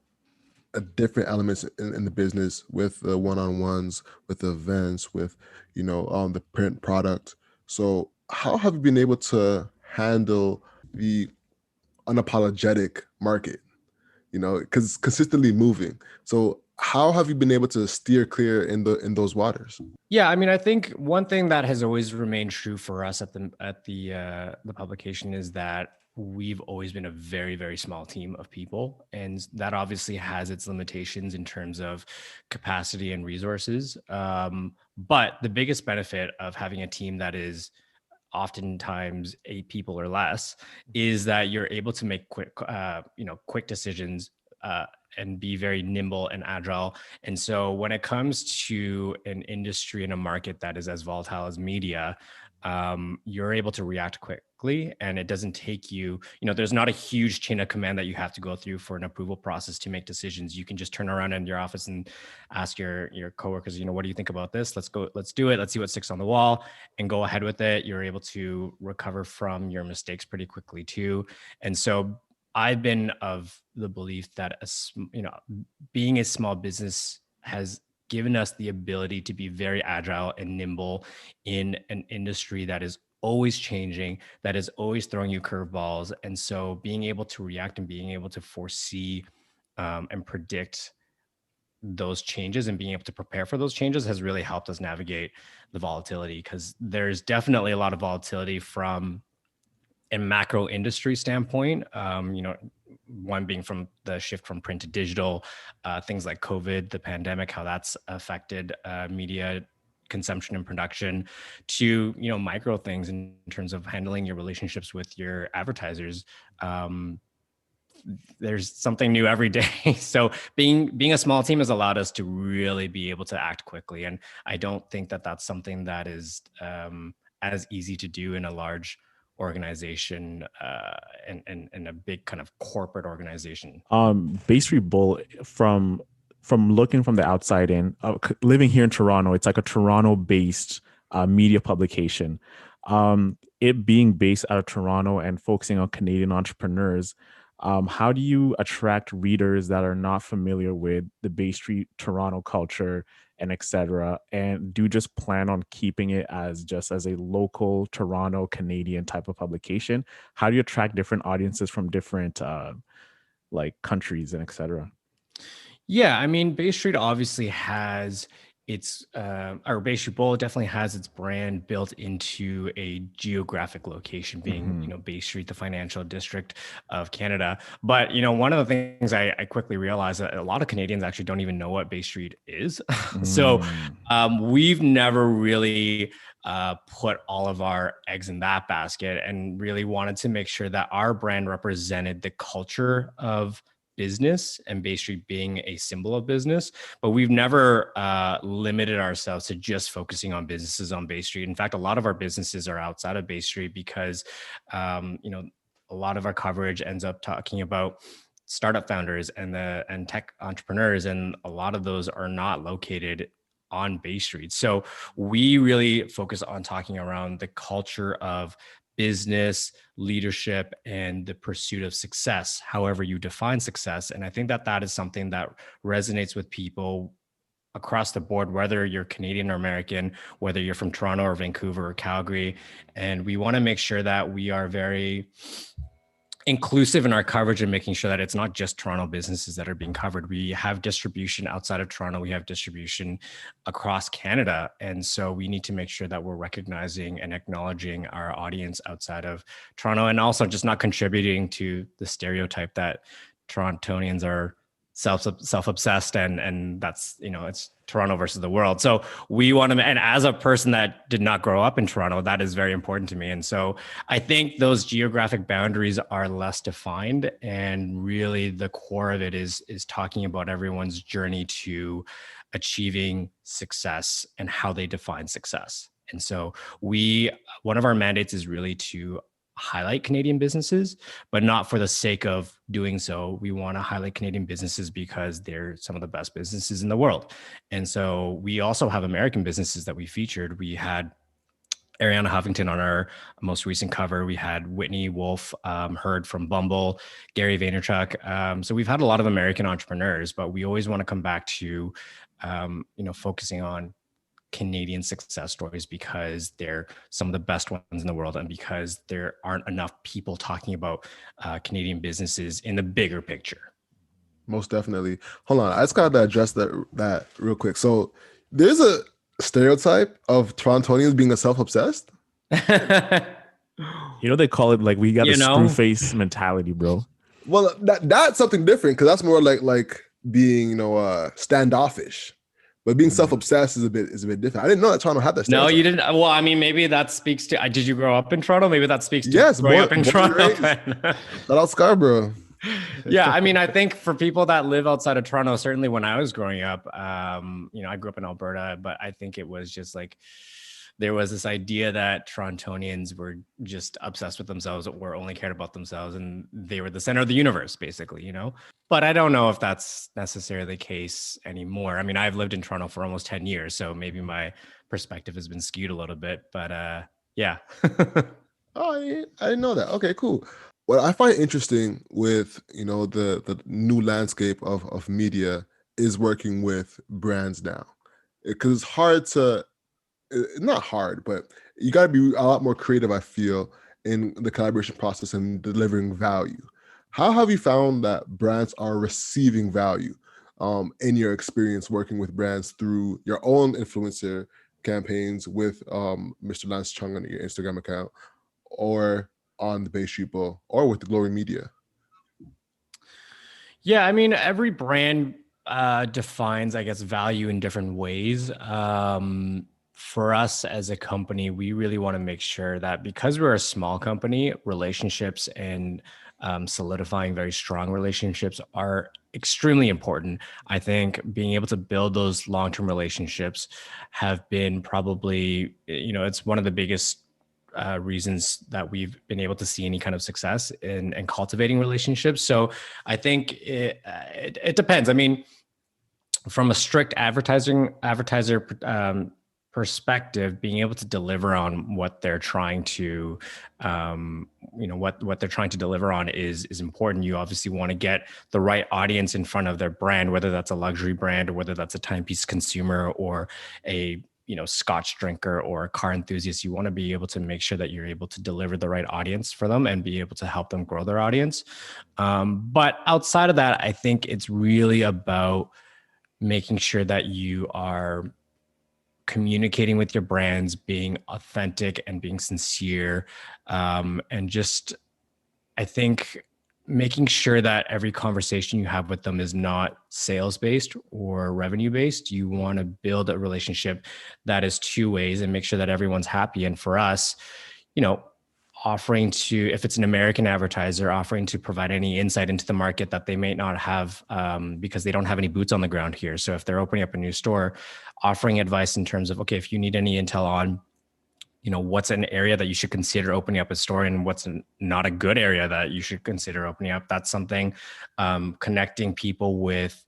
a different elements in the business with the one-on-ones, with the events, with the print product. So how have you been able to handle the unapologetic market? Because it's consistently moving. So how have you been able to steer clear in those waters? Yeah, I mean, I think one thing that has always remained true for us at the publication is that we've always been a very, very small team of people, and that obviously has its limitations in terms of capacity and resources. But the biggest benefit of having a team that is oftentimes 8 people or less is that you're able to make quick decisions and be very nimble and agile. And so when it comes to an industry and a market that is as volatile as media, you're able to react quickly, and it doesn't take you, there's not a huge chain of command that you have to go through for an approval process to make decisions. You can just turn around in your office and ask your coworkers, what do you think about this? Let's do it. Let's see what sticks on the wall and go ahead with it. You're able to recover from your mistakes pretty quickly too. And so I've been of the belief that, being a small business has given us the ability to be very agile and nimble in an industry that is always changing, that is always throwing you curveballs. And so being able to react and being able to foresee and predict those changes and being able to prepare for those changes has really helped us navigate the volatility, because there's definitely a lot of volatility from a macro industry standpoint, one being from the shift from print to digital, things like COVID, the pandemic, how that's affected media consumption and production, to micro things in terms of handling your relationships with your advertisers. There's something new every day. So being a small team has allowed us to really be able to act quickly, and I don't think that that's something that is as easy to do in a large organization and a big kind of corporate organization. Bay Street Bull, from looking from the outside in, living here in Toronto, it's like a Toronto-based media publication. It being based out of Toronto and focusing on Canadian entrepreneurs, how do you attract readers that are not familiar with the Bay Street Toronto culture and etc.? And do you just plan on keeping it as a local Toronto Canadian type of publication? How do you attract different audiences from different countries and etc.? Yeah, I mean, Bay Street obviously has or Bay Street Bowl definitely has its brand built into a geographic location, being, Bay Street, the financial district of Canada. But, one of the things I quickly realized that a lot of Canadians actually don't even know what Bay Street is. So we've never really put all of our eggs in that basket, and really wanted to make sure that our brand represented the culture of business, and Bay Street being a symbol of business. But we've never limited ourselves to just focusing on businesses on Bay Street. In fact, a lot of our businesses are outside of Bay Street because, a lot of our coverage ends up talking about startup founders and tech entrepreneurs, and a lot of those are not located on Bay Street. So we really focus on talking around the culture of business, leadership, and the pursuit of success, however you define success. And I think that that is something that resonates with people across the board, whether you're Canadian or American, whether you're from Toronto or Vancouver or Calgary. And we want to make sure that we are very inclusive in our coverage and making sure that it's not just Toronto businesses that are being covered. We have distribution outside of Toronto. We have distribution across Canada. And so we need to make sure that we're recognizing and acknowledging our audience outside of Toronto, and also just not contributing to the stereotype that Torontonians are self-obsessed and that's, it's Toronto versus the world. So we want to, and as a person that did not grow up in Toronto, that is very important to me. And so I think those geographic boundaries are less defined, and really the core of it is talking about everyone's journey to achieving success and how they define success. And so one of our mandates is really to highlight Canadian businesses, but not for the sake of doing so. We want to highlight Canadian businesses because they're some of the best businesses in the world. And so we also have American businesses that we featured. We had Ariana Huffington on our most recent cover. We had Whitney Wolf Heard from Bumble, Gary Vaynerchuk. So we've had a lot of American entrepreneurs, but we always want to come back to, focusing on Canadian success stories because they're some of the best ones in the world, and because there aren't enough people talking about Canadian businesses in the bigger picture. Most definitely. Hold on, I just gotta address that real quick. So there's a stereotype of Torontonians being a self-obsessed. They call it like we got a screw face mentality, bro. Well, that's something different, because that's more like being standoffish. But being self-obsessed is a bit different. I didn't know that Toronto had that stereotype. No, you didn't. Well, I mean, maybe that speaks to, did you grow up in Toronto? Maybe that speaks to growing up in Toronto. Shout out Scarborough. Yeah, I mean, I think for people that live outside of Toronto, certainly when I was growing up, I grew up in Alberta, but I think it was just like, there was this idea that Torontonians were just obsessed with themselves, or only cared about themselves, and they were the center of the universe, basically, But I don't know if that's necessarily the case anymore. I mean, I've lived in Toronto for almost 10 years, so maybe my perspective has been skewed a little bit, but yeah. Oh, I didn't know that. Okay, cool. What I find interesting with, the new landscape of media is working with brands now, because it's hard to, not hard, but you got to be a lot more creative, I feel, in the collaboration process and delivering value. How have you found that brands are receiving value in your experience working with brands through your own influencer campaigns with Mr. Lance Chung on your Instagram account, or on the Bay Street Bull, or with the Glory Media? Yeah, I mean, every brand defines, I guess, value in different ways. For us as a company, we really want to make sure that, because we're a small company, relationships and solidifying very strong relationships are extremely important. I think being able to build those long-term relationships have been probably, it's one of the biggest reasons that we've been able to see any kind of success in cultivating relationships. So I think it depends. I mean, from a strict advertiser perspective, being able to deliver on what they're trying to, what they're trying to deliver on is important. You obviously want to get the right audience in front of their brand, whether that's a luxury brand, or whether that's a timepiece consumer, or a scotch drinker, or a car enthusiast. You want to be able to make sure that you're able to deliver the right audience for them and be able to help them grow their audience. But outside of that, I think it's really about making sure that you are communicating with your brands, being authentic and being sincere, and just, I think, making sure that every conversation you have with them is not sales-based or revenue-based. You want to build a relationship that is two ways and make sure that everyone's happy. And for us, offering to, if it's an American advertiser, offering to provide any insight into the market that they may not have, because they don't have any boots on the ground here. So if they're opening up a new store, offering advice in terms of, okay, if you need any intel on what's an area that you should consider opening up a store and what's not a good area that you should consider opening up. That's something. Connecting people with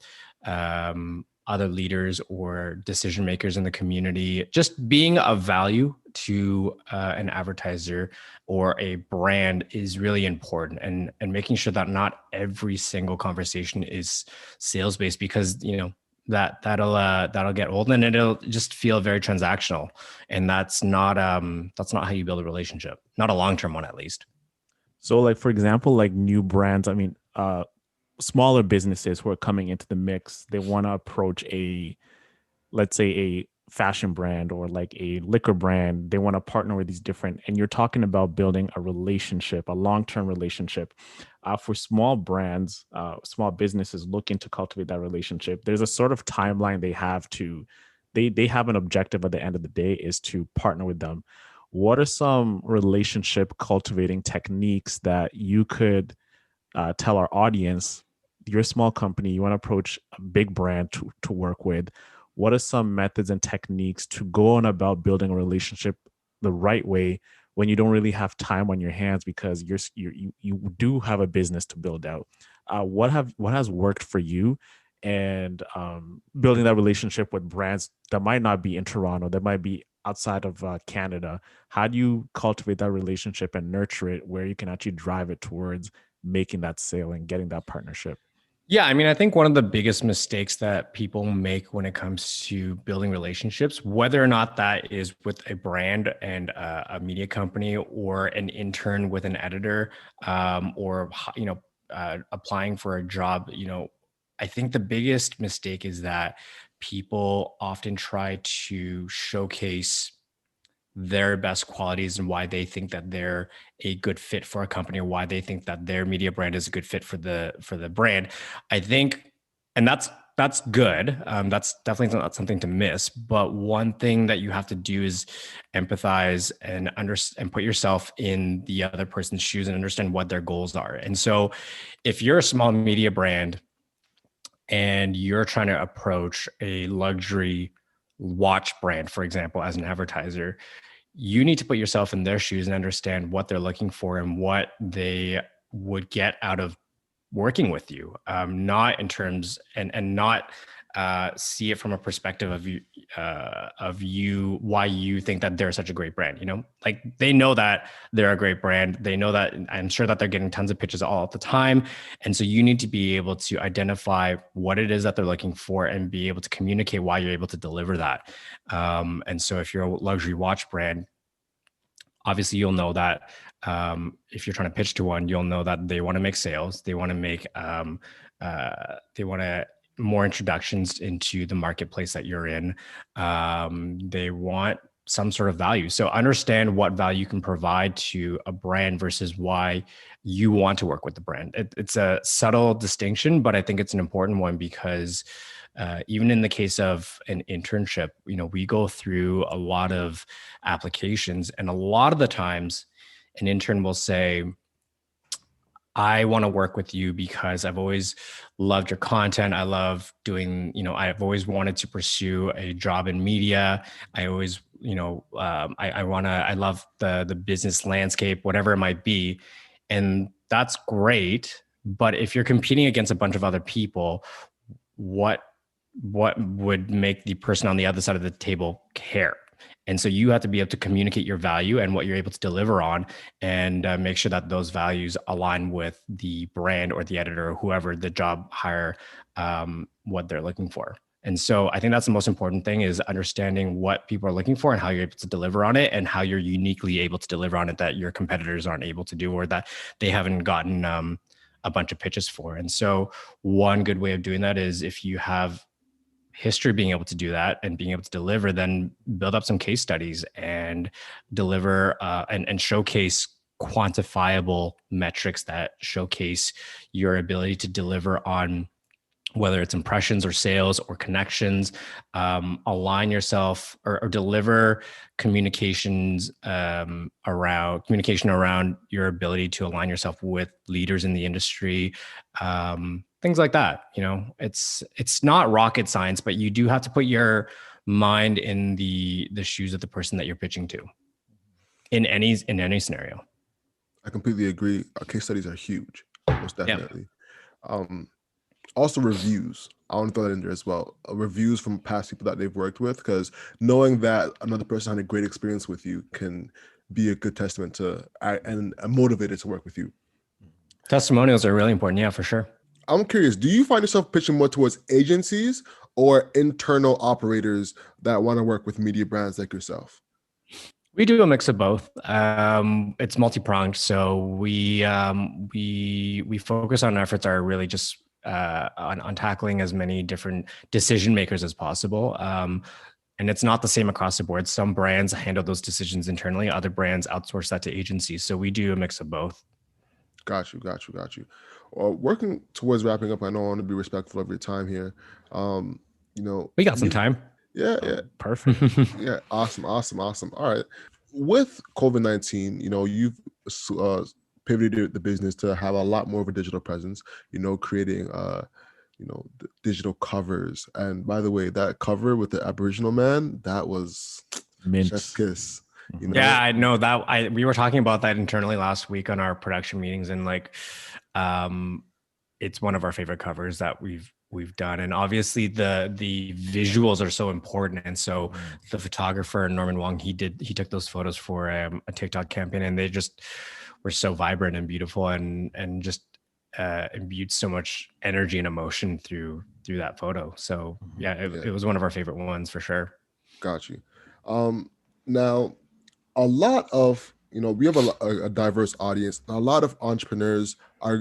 other leaders or decision makers in the community, just being of value to an advertiser or a brand is really important, and making sure that not every single conversation is sales based, because that'll get old and it'll just feel very transactional, and that's not how you build a relationship, not a long-term one at least. So like, for example, like new brands, I mean, smaller businesses who are coming into the mix, they want to approach let's say a fashion brand or like a liquor brand. They want to partner with these different, and you're talking about building a relationship, a long-term relationship. For small brands, small businesses looking to cultivate that relationship, there's a sort of timeline they have to, they have an objective at the end of the day is to partner with them. What are some relationship cultivating techniques that you could tell our audience? You're a small company, you want to approach a big brand to work with. What are some methods and techniques to go on about building a relationship the right way when you don't really have time on your hands because you do have a business to build out? What has worked for you, and building that relationship with brands that might not be in Toronto, that might be outside of Canada? How do you cultivate that relationship and nurture it where you can actually drive it towards making that sale and getting that partnership? Yeah, I mean, I think one of the biggest mistakes that people make when it comes to building relationships, whether or not that is with a brand and a media company, or an intern with an editor, or applying for a job, I think the biggest mistake is that people often try to showcase their best qualities and why they think that they're a good fit for a company, or why they think that their media brand is a good fit for the brand. I think, and that's good. That's definitely not something to miss. But one thing that you have to do is empathize and put yourself in the other person's shoes and understand what their goals are. And so, if you're a small media brand and you're trying to approach a luxury watch brand, for example, as an advertiser, you need to put yourself in their shoes and understand what they're looking for and what they would get out of working with you. Not in terms, and not see it from a perspective of you, why you think that they're such a great brand. Like, they know that they're a great brand. They know that, I'm sure that they're getting tons of pitches all the time. And so you need to be able to identify what it is that they're looking for and be able to communicate why you're able to deliver that. And so if you're a luxury watch brand, obviously you'll know that if you're trying to pitch to one, you'll know that they want to make sales. They want to make, they want to more introductions into the marketplace that you're in. They want some sort of value. So understand what value you can provide to a brand versus why you want to work with the brand. It's a subtle distinction, but I think it's an important one, because even in the case of an internship, we go through a lot of applications, and a lot of the times an intern will say, I want to work with you because I've always loved your content. I love doing, I've always wanted to pursue a job in media. I always, I love the business landscape, whatever it might be. And that's great. But if you're competing against a bunch of other people, what would make the person on the other side of the table care? And so you have to be able to communicate your value and what you're able to deliver on, and make sure that those values align with the brand or the editor or whoever the job hire, what they're looking for. And so I think that's the most important thing, is understanding what people are looking for and how you're able to deliver on it, and how you're uniquely able to deliver on it that your competitors aren't able to do, or that they haven't gotten a bunch of pitches for. And so one good way of doing that is, if you have history being able to do that and being able to deliver, then build up some case studies and deliver and showcase quantifiable metrics that showcase your ability to deliver on, whether it's impressions or sales or connections. Align yourself, or deliver communication around your ability to align yourself with leaders in the industry. Things like that. It's not rocket science, but you do have to put your mind in the shoes of the person that you're pitching to. in any scenario. I completely agree. Case studies are huge, most Yeah. definitely. Also, reviews. I want to throw that in there as well. Reviews from past people that they've worked with, because knowing that another person had a great experience with you can be a good testament to and a motivator to work with you. Testimonials are really important. Yeah, for sure. I'm curious, do you find yourself pitching more towards agencies or internal operators that want to work with media brands like yourself? We do a mix of both. It's multi-pronged. So we focus on efforts are really just on tackling as many different decision makers as possible. And it's not the same across the board. Some brands handle those decisions internally. Other brands outsource that to agencies. So we do a mix of both. Got you. Working towards wrapping up, I know I want to be respectful of your time here. We got some time. Yeah. Perfect. Yeah, awesome. All right. With COVID-19, you've pivoted the business to have a lot more of a digital presence, creating digital covers. And by the way, that cover with the Aboriginal man, that was Mint. chef's kiss. Yeah, I know that. We were talking about that internally last week on our production meetings, and it's one of our favorite covers that we've done. And obviously the visuals are so important. And so the photographer Norman Wong, he took those photos for a TikTok campaign, and they just were so vibrant and beautiful, and just imbued so much energy and emotion through that photo. So yeah, it was one of our favorite ones for sure. Got you. Now, a lot of we have a diverse audience. A lot of entrepreneurs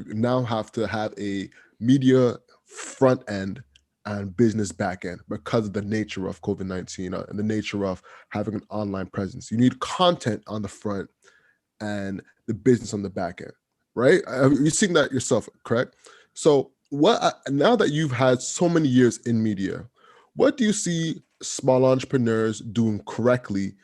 now have to have a media front end and business back end because of the nature of COVID-19 and the nature of having an online presence. You need content on the front and the business on the back end, right? You're seeing that yourself, correct? So now that you've had so many years in media, what do you see small entrepreneurs doing correctly,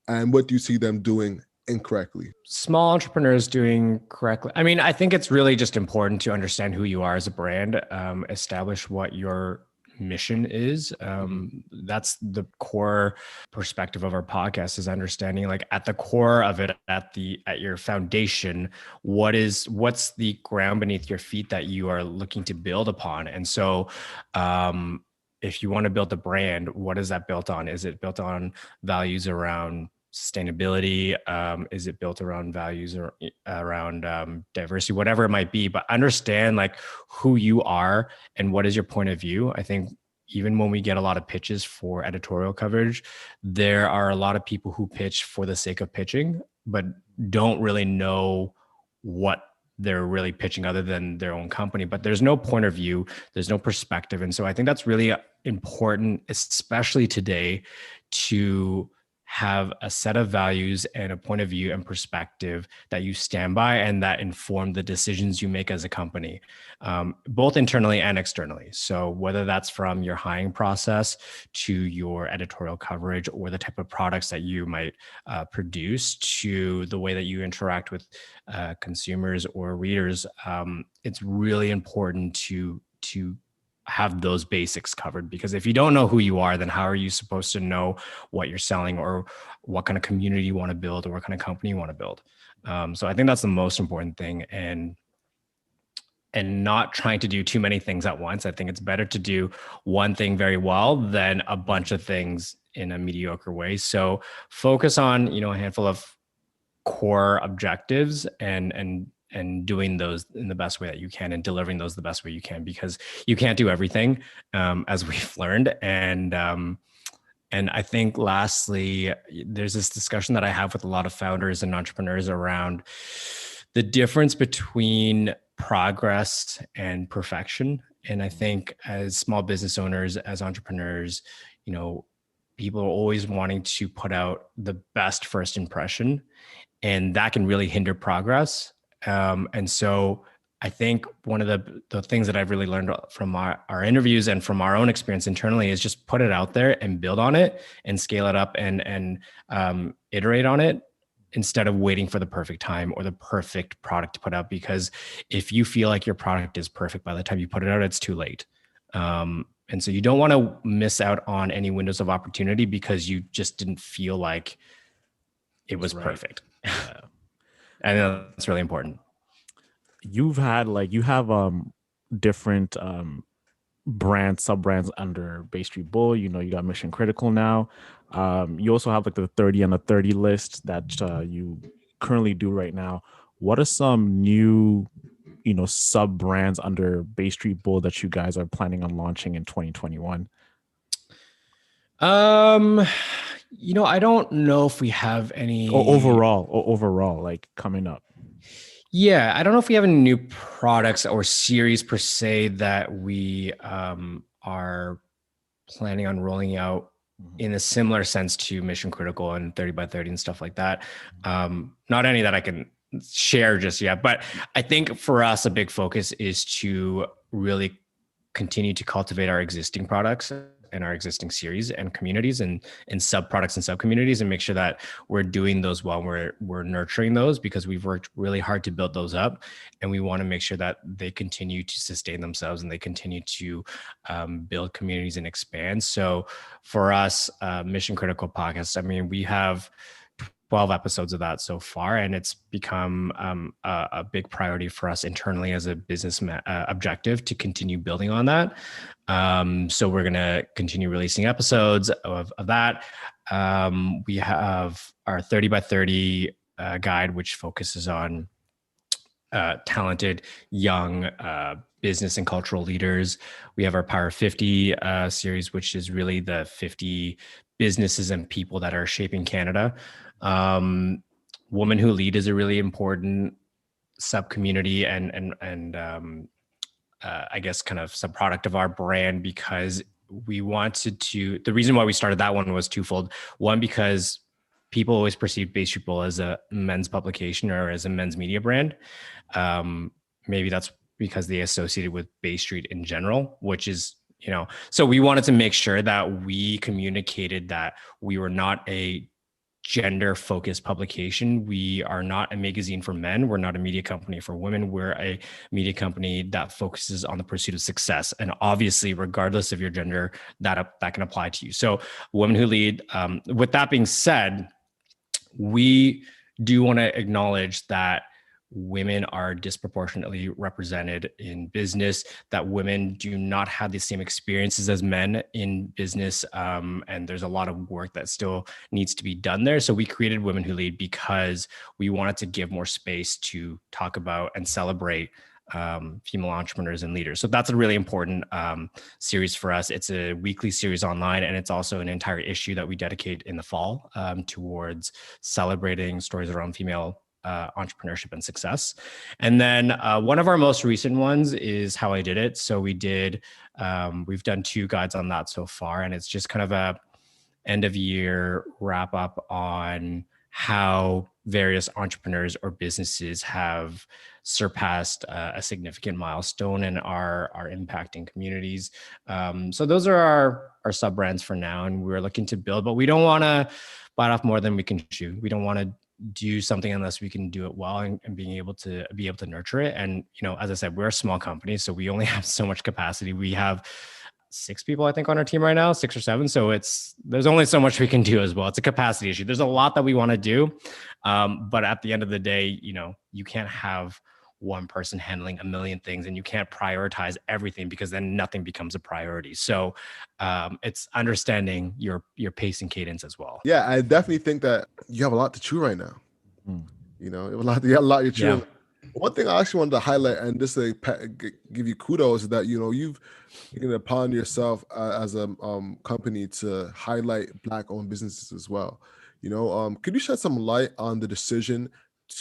and what do you see them doing incorrectly? Small entrepreneurs doing correctly. I mean, I think it's really just important to understand who you are as a brand, establish what your mission is. That's the core perspective of our podcast, is understanding, like, at the core of it, at your foundation, what's the ground beneath your feet that you are looking to build upon. And so if you want to build a brand, what is that built on? Is it built on values around sustainability? Is it built around values or around diversity, whatever it might be? But understand, like, who you are and what is your point of view. I think even when we get a lot of pitches for editorial coverage, there are a lot of people who pitch for the sake of pitching, but don't really know what they're really pitching other than their own company. But there's no point of view, there's no perspective. And so I think that's really important, especially today, to have a set of values and a point of view and perspective that you stand by and that inform the decisions you make as a company, both internally and externally. So whether that's from your hiring process to your editorial coverage or the type of products that you might produce to the way that you interact with consumers or readers, it's really important to have those basics covered, because if you don't know who you are, then how are you supposed to know what you're selling or what kind of community you want to build or what kind of company you want to build? So I think that's the most important thing, and not trying to do too many things at once. I think it's better to do one thing very well than a bunch of things in a mediocre way. So focus on, a handful of core objectives and doing those in the best way that you can and delivering those the best way you can, because you can't do everything, as we've learned. And I think lastly, there's this discussion that I have with a lot of founders and entrepreneurs around the difference between progress and perfection. And I think as small business owners, as entrepreneurs, people are always wanting to put out the best first impression, and that can really hinder progress. And so I think one of the things that I've really learned from our interviews and from our own experience internally is just put it out there and build on it and scale it up and iterate on it, instead of waiting for the perfect time or the perfect product to put out. Because if you feel like your product is perfect by the time you put it out, it's too late. And so you don't want to miss out on any windows of opportunity because you just didn't feel like it was perfect. Yeah. And that's really important. You have different brands, sub brands under Bay Street Bull. You know, you got Mission Critical now. You also have like the 30 on the 30 list that you currently do right now. What are some new, sub brands under Bay Street Bull that you guys are planning on launching in 2021? Um, I don't know if we have Or any. overall, like coming up. Yeah, I don't know if we have any new products or series per se that we are planning on rolling out in a similar sense to Mission Critical and 30 by 30 and stuff like that. Not any that I can share just yet, but I think for us, a big focus is to really continue to cultivate our existing products and our existing series and communities and sub products and sub communities, and make sure that we're doing those well. We're nurturing those because we've worked really hard to build those up, and we want to make sure that they continue to sustain themselves and they continue to build communities and expand. So for us, Mission Critical Podcast, I mean, we have 12 episodes of that so far, and it's become a big priority for us internally as a business objective to continue building on that. So we're going to continue releasing episodes of that. We have our 30 by 30 guide, which focuses on talented young business and cultural leaders. We have our Power 50 series, which is really the 50 businesses and people that are shaping Canada. Women Who Lead is a really important sub community and I guess kind of sub product of our brand, because we wanted to. The reason why we started that one was twofold. One, because people always perceive Bay Street Bull as a men's publication or as a men's media brand. Maybe that's because they associated with Bay Street in general, which is, so we wanted to make sure that we communicated that we were not a gender focused publication. We are not a magazine for men. We're not a media company for women. We're a media company that focuses on the pursuit of success. And obviously, regardless of your gender, that can apply to you. So Women Who Lead. With that being said, we do want to acknowledge that women are disproportionately represented in business, that women do not have the same experiences as men in business. And there's a lot of work that still needs to be done there. So we created Women Who Lead because we wanted to give more space to talk about and celebrate female entrepreneurs and leaders. So that's a really important series for us. It's a weekly series online, and it's also an entire issue that we dedicate in the fall towards celebrating stories around female entrepreneurship and success. And then one of our most recent ones is How I Did It. So we've done 2 guides on that so far, and it's just kind of a end of year wrap up on how various entrepreneurs or businesses have surpassed a significant milestone and are impacting communities. So those are our sub brands for now, and we're looking to build, but we don't want to bite off more than we can chew. We don't want to do something unless we can do it well and being able to nurture it. And, as I said, we're a small company, so we only have so much capacity. We have 6 people, I think, on our team right now, 6 or 7. So there's only so much we can do as well. It's a capacity issue. There's a lot that we want to do. But at the end of the day, you can't have one person handling a million things, and you can't prioritize everything because then nothing becomes a priority. So it's understanding your pace and cadence as well. Yeah, I definitely think that you have a lot to chew right now. You got a lot you're chewing. Yeah. One thing I actually wanted to highlight, and just to give you kudos, is that you've taken it upon yourself as a company to highlight Black-owned businesses as well. Could you shed some light on the decision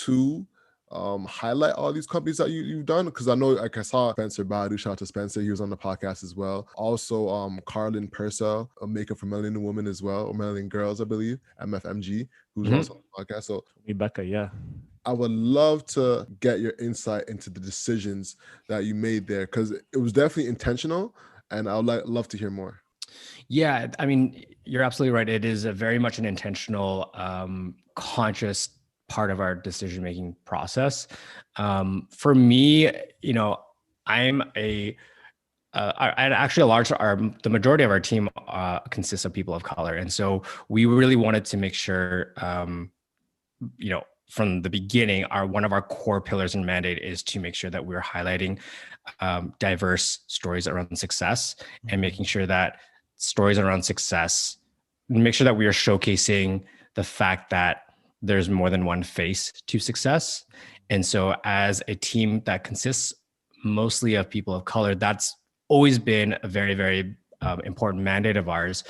to highlight all these companies that you've done? Because I know, like, I saw Spencer Badu, shout out to Spencer, he was on the podcast as well. Also, Carlin Purcell, a Makeup for Melanin Women as well, or Melanin Girls, I believe, MFMG, who's also on the podcast. So Rebecca, yeah. I would love to get your insight into the decisions that you made there, because it was definitely intentional, and I would love to hear more. Yeah, I mean, you're absolutely right. It is a very much an intentional, conscious part of our decision-making process. For me, I'm the majority of our team consists of people of color. And so we really wanted to make sure, from the beginning, one of our core pillars and mandate is to make sure that we're highlighting diverse stories around success and making sure that stories around success, make sure that we are showcasing the fact that there's more than one face to success. And so as a team that consists mostly of people of color, that's always been a very, very important mandate of ours.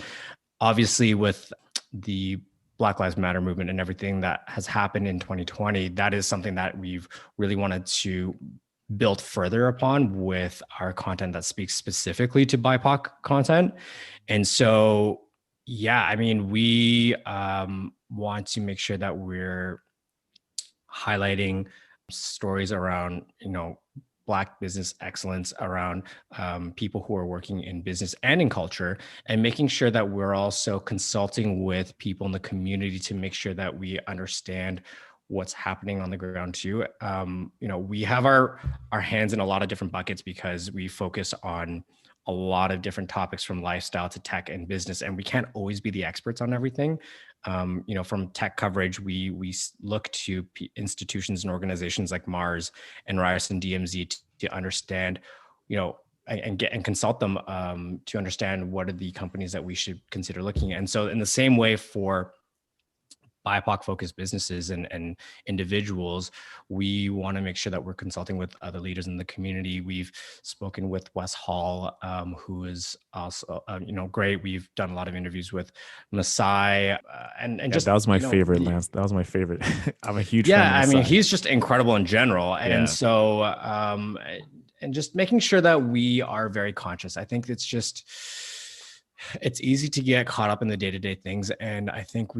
Obviously, with the Black Lives Matter movement and everything that has happened in 2020, that is something that we've really wanted to build further upon with our content that speaks specifically to BIPOC content. And so, yeah, I mean, we want to make sure that we're highlighting stories around, Black business excellence, around people who are working in business and in culture, and making sure that we're also consulting with people in the community to make sure that we understand what's happening on the ground too. We have our hands in a lot of different buckets because we focus on a lot of different topics from lifestyle to tech and business, and we can't always be the experts on everything. From tech coverage, we look to institutions and organizations like Mars and Ryerson DMZ to understand, and consult them to understand what are the companies that we should consider looking at. And so in the same way for BIPOC focused businesses and individuals, we want to make sure that we're consulting with other leaders in the community. We've spoken with Wes Hall, who is also, great. We've done a lot of interviews with Masai, and just that was my favorite, Lance. That was my favorite. I'm a huge fan of Masai. I mean, he's just incredible in general, and so and just making sure that we are very conscious. I think it's easy to get caught up in the day-to-day things, and I think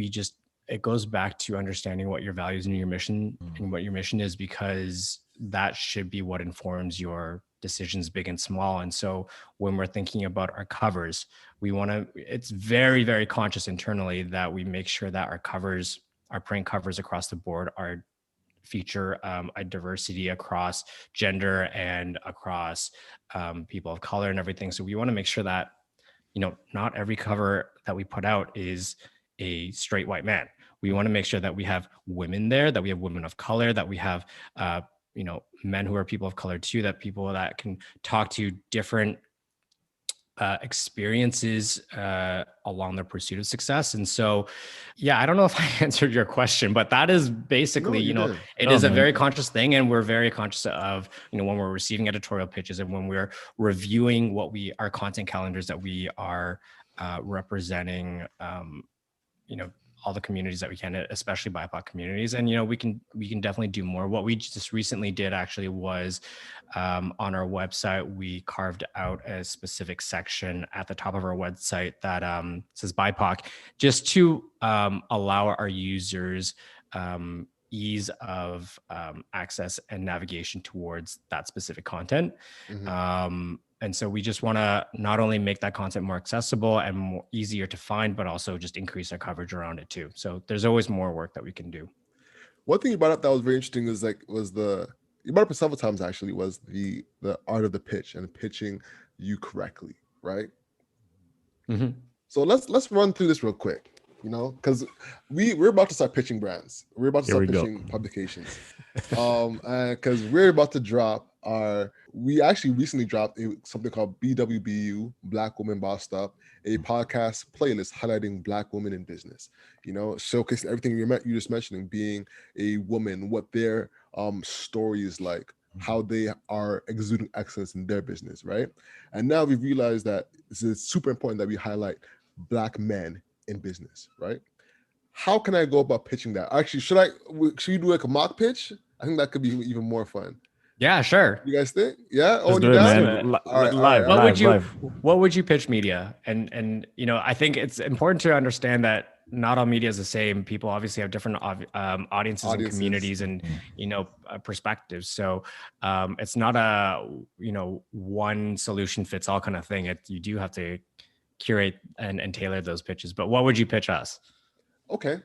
it goes back to understanding what your values and your mission and what your mission is, because that should be what informs your decisions, big and small. And so when we're thinking about our covers, it's very, very conscious internally that we make sure that our print covers across the board feature a diversity across gender and across people of color and everything. So we want to make sure that, not every cover that we put out is a straight white man. We want to make sure that we have women there, that we have women of color, that we have, men who are people of color too, that people that can talk to different experiences along their pursuit of success. And so, yeah, I don't know if I answered your question, but that is basically, it is a very conscious thing. And we're very conscious of, when we're receiving editorial pitches and when we're reviewing our content calendars that we are representing, all the communities that we can, especially BIPOC communities. And, we can definitely do more. What we just recently did actually was on our website, we carved out a specific section at the top of our website that says BIPOC, just to allow our users ease of access and navigation towards that specific content. And so we just want to not only make that content more accessible and more easier to find, but also just increase our coverage around it too. So there's always more work that we can do. One thing you brought up that was very interesting you brought up several times actually, was the art of the pitch and pitching you correctly, right? So let's run through this real quick, because we're about to start pitching brands. We're about to start pitching publications. Because we're about to drop we actually recently dropped something called BWBU, Black Women Bossed Up, a podcast playlist highlighting Black women in business, showcasing everything you're just mentioning, being a woman, what their story is like, how they are exuding excellence in their business, right? And now we've realized that this is super important that we highlight Black men in business, right? How can I go about pitching that? Actually, should you do like a mock pitch? I think that could be even more fun. Yeah, sure. You guys think? Yeah. Let's do it, man. Live. What would you pitch media? And I think it's important to understand that not all media is the same. People obviously have different audiences and communities and perspectives. So it's not a one solution fits all kind of thing. You do have to curate and tailor those pitches. But what would you pitch us? Okay.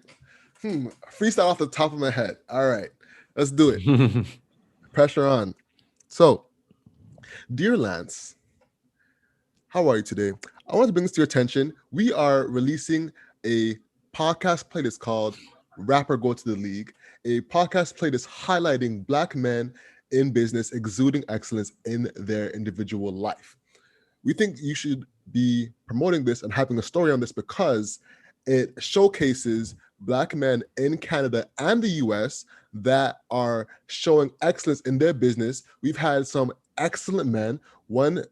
Freestyle off the top of my head. All right, let's do it. Pressure on. So, dear Lance, how are you today? I want to bring this to your attention. We are releasing a podcast playlist called Rapper Go to the League. a podcast playlist highlighting Black men in business exuding excellence in their individual life. We think you should be promoting this and having a story on this because it showcases Black men in Canada and the US that are showing excellence in their business. We've had some excellent men, one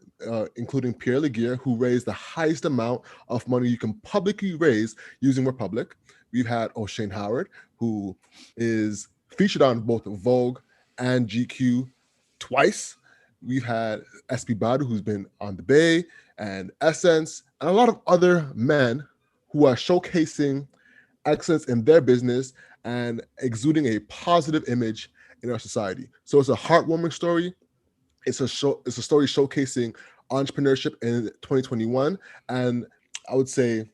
including Pierre Laguerre, who raised the highest amount of money you can publicly raise using Republic. We've had O'Shane Howard, who is featured on both Vogue and GQ twice. We've had SB Badu, who's been on the Bay, and Essence, and a lot of other men who are showcasing excellence in their business and exuding a positive image in our society. So it's a heartwarming story. It's a story showcasing entrepreneurship in 2021, and I would say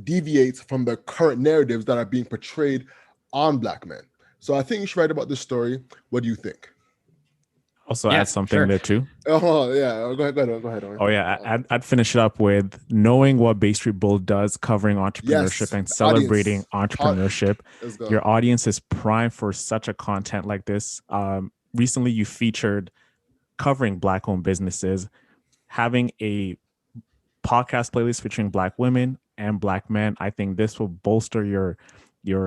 deviates from the current narratives that are being portrayed on Black men. So I think you should write about this story. What do you think? Also, Yeah, add something sure. there too. Oh yeah, go ahead. Oh yeah, I'd finish it up with knowing what Bay Street Bull does, covering entrepreneurship Yes, and the celebrating audience. entrepreneurship. Let's go. Your audience is primed for such a content like this. Recently, you featured covering Black-owned businesses, having a podcast playlist featuring Black women and Black men. I think this will bolster your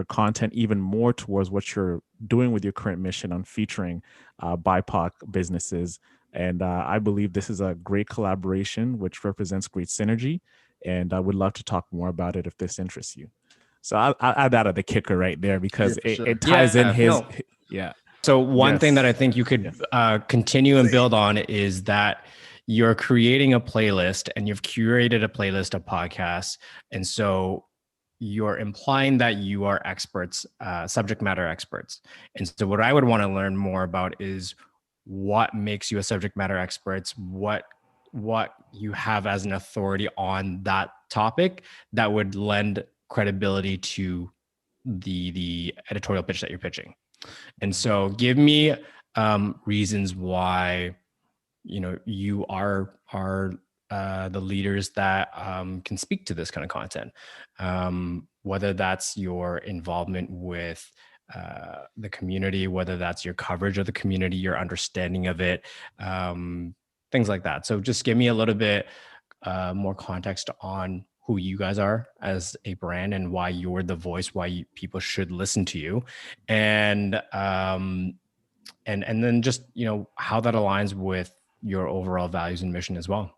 content even more towards what you're doing with your current mission on featuring BIPOC businesses. And I believe this is a great collaboration, which represents great synergy. And I would love to talk more about it if this interests you. So I'll add that at the kicker right there because it ties in his. Yeah. So one thing that I Yes. think you could continue and build on is that you're creating a playlist and you've curated a playlist of podcasts. And so you're implying that you are experts, subject matter experts. And so what I would want to learn more about is what makes you a subject matter expert, what you have as an authority on that topic that would lend credibility to the editorial pitch that you're pitching. And so give me reasons why, you are the leaders that can speak to this kind of content, whether that's your involvement with the community, whether that's your coverage of the community, your understanding of it, things like that. So just give me a little bit more context on who you guys are as a brand and why you're the voice, why people should listen to you, and then just how that aligns with your overall values and mission as well.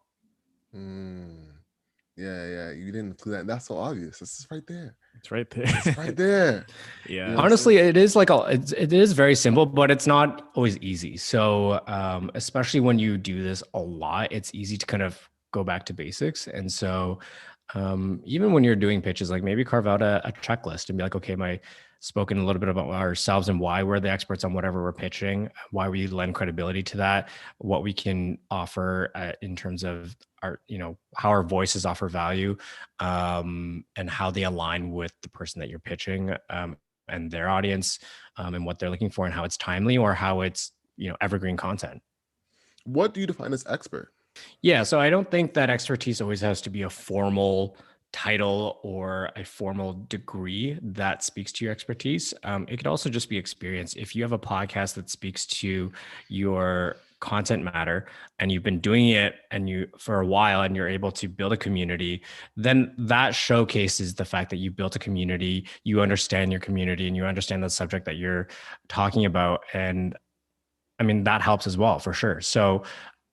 Yeah, you didn't include that. That's so obvious. It's right there. It's right there. It's right there. Yeah. Honestly, it is it is very simple, but it's not always easy. So especially when you do this a lot, it's easy to kind of go back to basics. And so even when you're doing pitches, like maybe carve out a checklist and be like, okay, spoken a little bit about ourselves and why we're the experts on whatever we're pitching, why we lend credibility to that, what we can offer in terms of our, how our voices offer value, and how they align with the person that you're pitching, and their audience, and what they're looking for and how it's timely or how it's, evergreen content. What do you define as expert? Yeah, so I don't think that expertise always has to be a formal title or a formal degree that speaks to your expertise. It could also just be experience. If you have a podcast that speaks to your content matter and you've been doing it for a while and you're able to build a community, then that showcases the fact that you built a community, you understand your community and you understand the subject that you're talking about. And I mean, that helps as well, for sure. So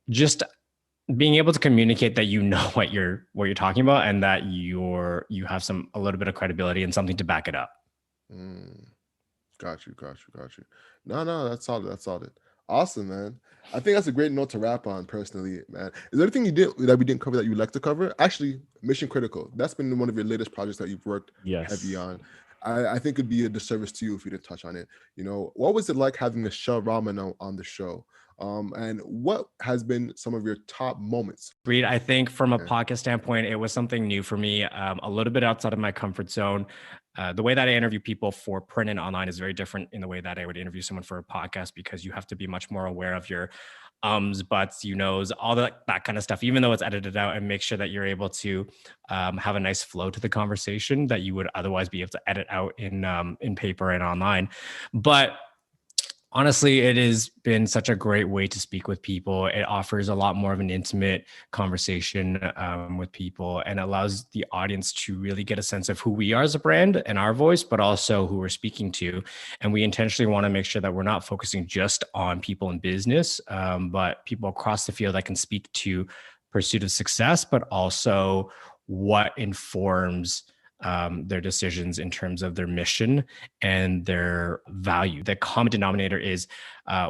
just being able to communicate that what you're talking about and that you have a little bit of credibility and something to back it up. Got you. No, that's solid. Awesome, man. I think that's a great note to wrap on, personally, man. Is there anything that we didn't cover that you'd like to cover? Actually, Mission Critical. That's been one of your latest projects that you've worked heavy on. I think it'd be a disservice to you if you didn't touch on it. What was it like having Michelle Ramon on the show? And what has been some of your top moments? Reed, I think from a Yeah. podcast standpoint, it was something new for me, a little bit outside of my comfort zone. The way that I interview people for print and online is very different in the way that I would interview someone for a podcast, because you have to be much more aware of your ums, buts, you knows, all that kind of stuff, even though it's edited out, and make sure that you're able to have a nice flow to the conversation that you would otherwise be able to edit out in paper and online. But honestly, it has been such a great way to speak with people. It offers a lot more of an intimate conversation with people, and allows the audience to really get a sense of who we are as a brand and our voice, but also who we're speaking to. And we intentionally want to make sure that we're not focusing just on people in business, but people across the field that can speak to pursuit of success, but also what informs their decisions in terms of their mission and their value. The common denominator is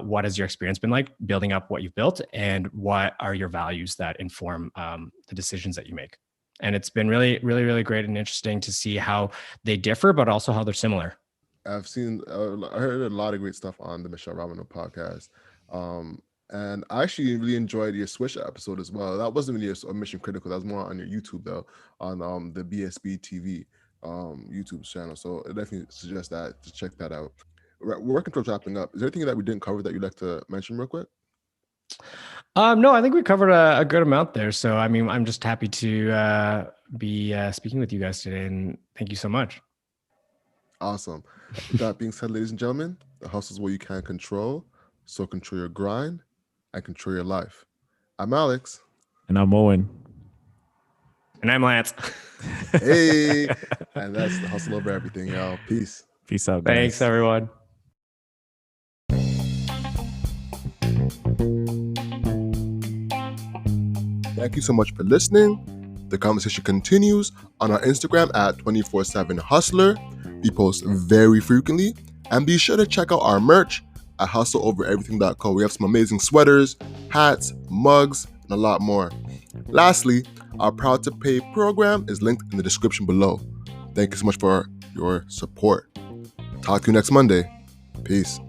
what has your experience been like building up what you've built, and what are your values that inform the decisions that you make. And it's been really, really, really great and interesting to see how they differ, but also how they're similar. I heard a lot of great stuff on the Michelle Romano podcast. And I actually really enjoyed your Swish episode as well. That wasn't really a Mission Critical. That was more on your YouTube though, on the BSB TV YouTube channel. So I definitely suggest that to check that out. We're working towards wrapping up. Is there anything that we didn't cover that you'd like to mention real quick? No, I think we covered a good amount there. So, I mean, I'm just happy to be speaking with you guys today, and thank you so much. Awesome. With that being said, ladies and gentlemen, the hustle is what you can't control. So control your grind and control your life. I'm Alex. And I'm Owen. And I'm Lance. Hey. And that's the hustle over everything, y'all. Peace. Peace out, guys. Thanks, everyone. Thank you so much for listening. The conversation continues on our Instagram at 24/7hustler. We post very frequently. And be sure to check out our merch at hustleovereverything.co. We have some amazing sweaters, hats, mugs, and a lot more. Lastly, our Proud to Pay program is linked in the description below. Thank you so much for your support. Talk to you next Monday. Peace.